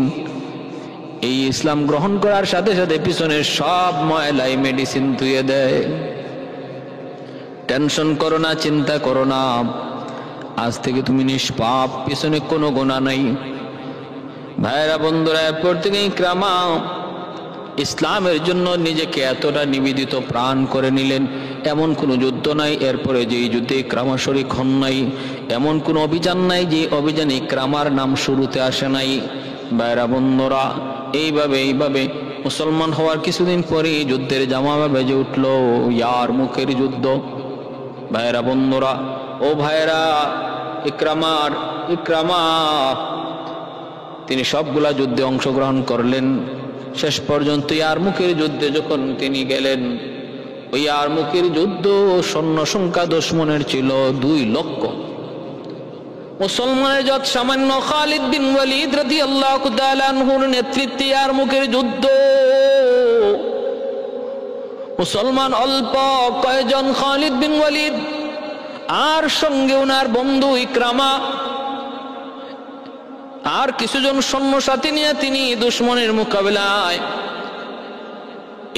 এই ইসলাম গ্রহণ করার সাথে সাথে পিছনের সব ময়লাই মেডিসিন ধুয়ে দেয়। টেনশন করো না, চিন্তা করো না, আজ থেকে তুমি নিষ্পাপ, পিছনে কোনো গুনাহ নাই। ভাইরা বন্ধুরা, এরপর থেকে ইকরামা ইসলামের জন্য নিজেকে এতটা নিবেদিত প্রাণ করে নিলেন, এমন কোনো যুদ্ধ নাই এরপরে যে যুদ্ধে ইকরামা শরীক হন নাই, এমন কোনো অভিযান নাই যে অভিযানে ইকরামার নাম শুরুতে আসে নাই। ভাইরা বন্ধুরা, এইভাবে মুসলমান হওয়ার কিছুদিন পরে যুদ্ধের জামামা বেজে উঠল, ইয়ারমুকের যুদ্ধ। ভাইরা বন্ধুরা, ও ভাইরা, ইকরামা তিনি সবগুলা যুদ্ধে অংশগ্রহণ করলেন। শেষ পর্যন্ত ইয়ারমুকের যুদ্ধে যখন তিনি গেলেন, ওই ইয়ারমুকের যুদ্ধ সৈন্য সংখ্যা দুশমনের ছিল 2 লক্ষ। মুসলমানের যত সামান্য খালিদ বিন ওয়ালিদ রাদিয়াল্লাহু তাআলা আনহুর নেতৃত্বে ইয়ারমুকের যুদ্ধ। মুসলমান অল্প কয়েকজন, খালিদ বিন ওয়ালিদ আর সঙ্গে ওনার বন্ধু ইকরামা আর কিছুজন সৈন্য সাথী নিয়ে তিনি দুশমনের মোকাবিলায়।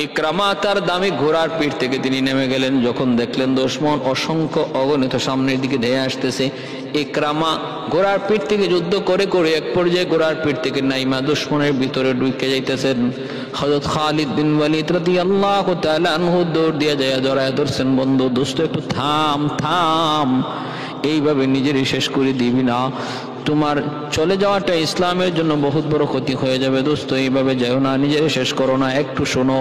ইকরামা তার দামি ঘোড়ার পিঠ থেকে তিনি নেমে গেলেন। যখন দেখলেন দুশমন অসংখ্য অগণিত সামনের দিকে ধেয়ে আসতেছে, ইকরামা ঘোড়ার পিঠ থেকে যুদ্ধ করে করে এক পর্যায়ে ঘোড়ার পিঠ থেকে নাইমা দুশমনের ভিতরে ঢুকে যাইতেছেন। হযরত খালিদ বিন ওয়ালিদ রাদিয়াল্লাহু তাআলা আনহু দৌড় দিয়ে যায় জড়ায় ধরছেন, বন্ধু দোস্ত একটু থাম, এইভাবে নিজেরই শেষ করে দিবি না, তোমার চলে যাওয়াটা ইসলামের জন্য বহুত বড় ক্ষতি হয়ে যাবে। দোস্ত এইভাবে যাও না, নিজের শেষ করো না, একটু শোনো,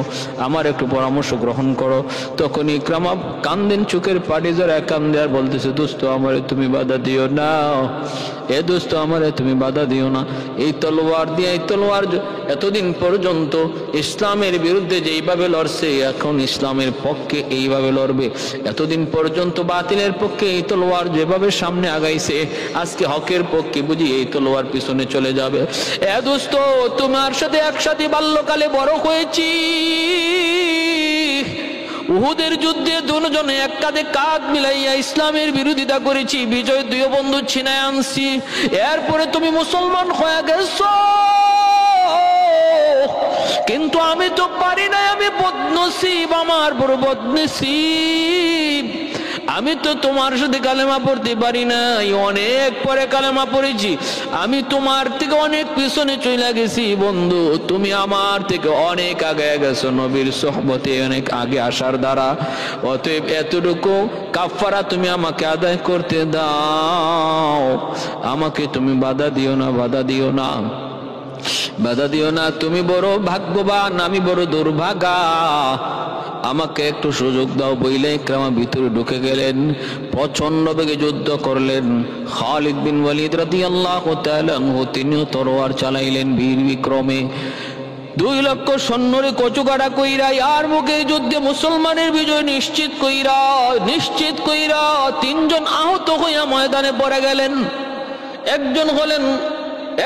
আমার একটু পরামর্শ গ্রহণ করো। তখন ইকরামা কান্দেন, চোখের পানি জড়ায় কান্দে আর বলতেছে, দোস্ত আমারে তুমি বাধা দিও না, এ দোস্ত আমারে তুমি বাধা দিও না। এই তলোয়ার দিয়ে, এই তলোয়ার এতদিন পর্যন্ত ইসলামের বিরুদ্ধে যেইভাবে লড়ছে, এখন ইসলামের পক্ষে এইভাবে লড়বে। এতদিন পর্যন্ত বাতিলের পক্ষে এই তলোয়ার যেভাবে সামনে আগাইছে, আজকে হকের পক্ষে বুঝি এই তলোয়ার পিছনে চলে যাবে। এ দোস্ত, তোমার সাথে একসাথে বাল্যকালে বড় হয়েছি, উহুদের যুদ্ধে দুজনে এক কাঁধে কাঁধ মিলাইয়া ইসলামের বিরোধিতা করেছি, বিজয় 2 বন্ধু ছিনায় আনছি। এরপরে তুমি মুসলমান হয়ে গেছো, কিন্তু আমি তো পারি না, আমি বদনসিব, আমার বড় বদনসিব। আমি তো তোমার সাথে কালেমা পড়তে পারি নাই, অনেক পরে কালেমা পড়েছি। আমি তোমার থেকে অনেক পিছনে চলে গেছি বন্ধু, তুমি আমার থেকে অনেক আগে গেছো নবীর সোহবতে অনেক আগে আসার দ্বারা। অতএব এতটুকু কাফারা তুমি আমাকে আদায় করতে দাও, আমাকে তুমি বাধা দিও না, বাধা দিও না, বাধা দিও না। তুমি বড় ভাগ্যবান, আমি বড় দুর্ভাগা, আমাকে একটু সুযোগ দাও বইলে ইকরামা ভিতরে ঢুকে গেলেন। প্রচন্ড বেগে যুদ্ধ করলেন। খালিদ বিন ওয়ালিদ রাদিয়াল্লাহু তাআলা আনহু তিনিও তরোয়ার চালাইলেন বীর বিক্রমে। 2 লক্ষ সৈন্যরে কচুকাটা কইরা ইয়ারমুকের যুদ্ধে মুসলমানের বিজয় নিশ্চিত কইরা 3 জন আহত হইয়া ময়দানে পড়ে গেলেন।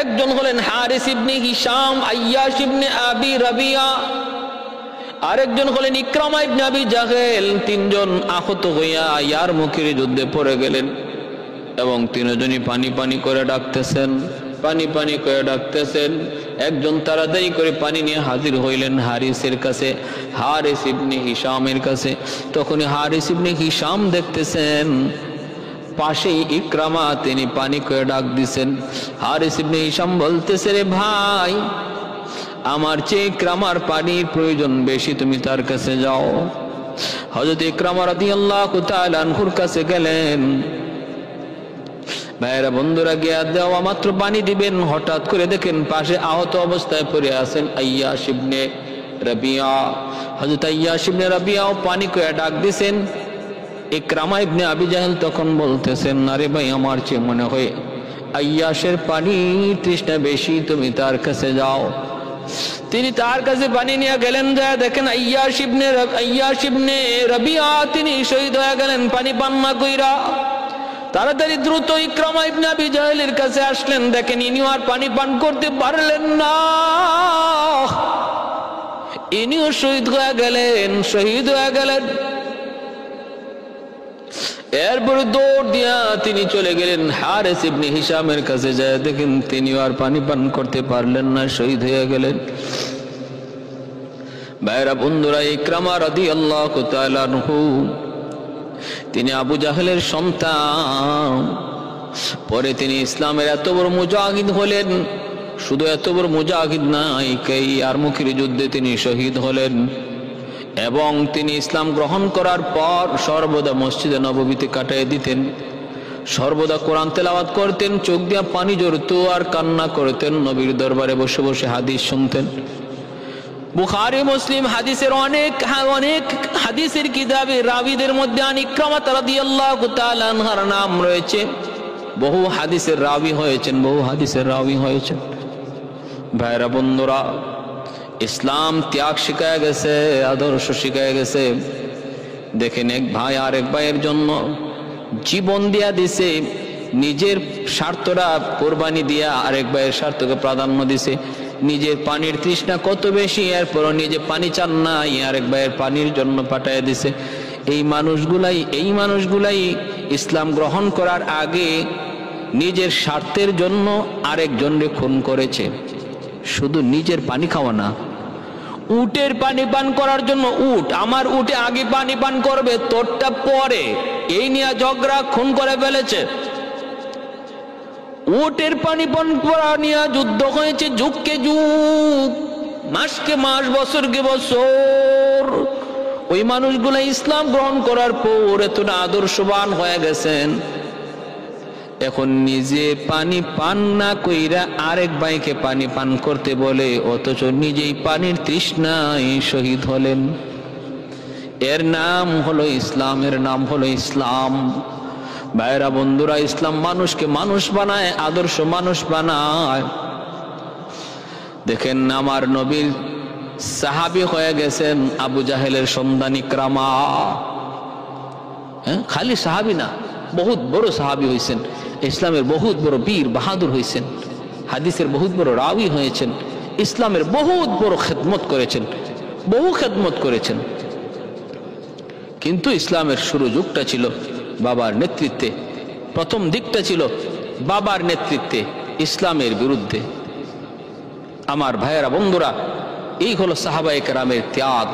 একজন হলেন হারিস ইবনে হিশাম, আইয়াশ ইবনে আবি রাবিয়া, আরেকজন হলেন ইকরামা ইবনে আবি জাহেল। 3 জন আহত হইয়া ইয়ারমুকের যুদ্ধে পড়ে গেলেন এবং 3 জনই পানি করে ডাকতেছেন, পানি করে ডাকতেছেন। একজন তাড়াতাড়ি করে পানি নিয়ে হাজির হইলেন হারিসের কাছে, হারিস ইবনে হিশামের কাছে। তখনই হারিস ইবনে হিশাম দেখতেছেন পাশেই ইকরামা, তিনি পানি করে ডাক দিছেন। হারিস ইবনে হিশাম বলতেছে, রে ভাই, আমার চেয়ে ইকরামার পানির প্রয়োজন বেশি, তুমি তার কাছে যাও। হযরত ইকরামা রাদিয়াল্লাহু তাআলা আনহুর কাছে গেলেন। ভাইরা বন্ধুরা, গিয়া দেওয়া মাত্র পানি দিবেন, হঠাৎ করে দেখেন পাশে আহত অবস্থায় পড়ে আছেন আইয়াশ ইবনে রাবিয়া। হযরত আইয়াশ ইবনে রাবিয়াও পানি করে ডাক দিছেন। ইকরামা ইবনে আবি জাহেল তখন বলতেছেন, আরে ভাই, আমার চেয়ে মনে হয় আইয়াশের পানি তৃষ্ণা বেশি, তুমি তার কাছে যাও। তিনি তার কাছে পানি নিয়ে গেলেন। যা দেখেন আইয়াশ ইবনে রাবিয়া তিনি শহীদ হয়ে গেলেন পানি পান না কইরা। তাড়াতাড়ি দ্রুত ইকরামা ইবনে আবি জাহেলের কাছে আসলেন। দেখেন ইনিও আর পানি পান করতে পারলেন না, ইনিও শহীদ হয়ে গেলেন। এরপরে দৌড় দিয়া তিনি চলে গেলেন হারিস ইবনে হিশামের কাছে। যায় দেখেন তিনিও আর পানি পান করতে পারলেন না, শহীদ হয়ে গেলেন। ভাইরা বন্ধুরা, ইকরামা রাদিয়াল্লাহু তাআলা আনহু তিনি আবু জাহেলের সন্তান। পরে তিনি ইসলামের এত বড় মুজাহিদ হলেন। শুধু এত বড় মুজাহিদ নাই, এই ইয়ারমুকের যুদ্ধে তিনি শহীদ হলেন এবং তিনি ইসলাম গ্রহণ করার পর সর্বদা মসজিদে নববীতে কাটিয়ে দিতেন। সর্বদা কোরআন তেলাওয়াত করতেন, চোখ দিয়া পানি ঝরত আর কান্না করতেন, নবীর দরবারে বসে বসে হাদিস শুনতেন। বুখারী মুসলিম হাদিসের অনেক হাদিসের কিতাবে রাবীদের মধ্যে আন ইকরামা রাদিয়াল্লাহু তাআলা আনহার নাম রয়েছে। বহু হাদিসের রাবী হয়েছেন। ভাইরা বন্ধুরা, ইসলাম ত্যাগ শিখায় গেছে, আদর্শ শিখায় গেছে। দেখেন, এক ভাই আরেক ভাইয়ের জন্য জীবন দিয়া দিছে, নিজের স্বার্থটা কোরবানি দিয়া আরেক ভাইয়ের স্বার্থকে প্রাধান্য দিছে। নিজের পানির তৃষ্ণা কত বেশি, এরপরও নিজে পানি চান না, আরেক ভাইয়ের পানির জন্য পাঠায় দিছে। এই মানুষগুলাই ইসলাম গ্রহণ করার আগে নিজের স্বার্থের জন্য আরেকজনকে খুন করেছে। শুধু নিজের পানি খাওয়া না, উটের পানি পান করার জন্য আমার উটে আগে পানি পান করবে, তোরটা পরে, এই নিয়ে ঝগড়া, খুন করে ফেলেছে। উটের পানি পান করা নিয়ে যুদ্ধ হয়েছে, যুগকে যুগ, মাসকে মাস, বছরকে বছর। ওই মানুষগুলো ইসলাম গ্রহণ করার পর এতটা আদর্শবান হয়ে গেছেন, এখন নিজে পানি পান না কইরা আরেক ভাইকে পানি পান করতে বলে, অথচ নিজেই পানির তৃষ্ণায় শহীদ হলেন। এর নাম হলো ইসলাম। ভাইরা বন্ধুরা, ইসলাম মানুষকে মানুষ বানায়, আদর্শ মানুষ বানায়। দেখেন, আমার নবীর সাহাবী হয়ে গেছেন আবু জাহেলের সন্তান ইকরামা। খালি সাহাবী না, বহুত বড় সাহাবী হয়েছেন, ইসলামের বহুত বড় বীর বাহাদুর হয়েছেন, হাদিসের বহুত বড় রাবী হয়েছেন, ইসলামের বহুত বড় বহু খেদমত করেছেন। কিন্তু ইসলামের শুরু যুগটা ছিল বাবার নেতৃত্বে, প্রথম দিকটা ছিল বাবার নেতৃত্বে ইসলামের বিরুদ্ধে। আমার ভাইয়েরা বন্ধুরা, এই হলো সাহাবায়ে কেরামের ত্যাগ।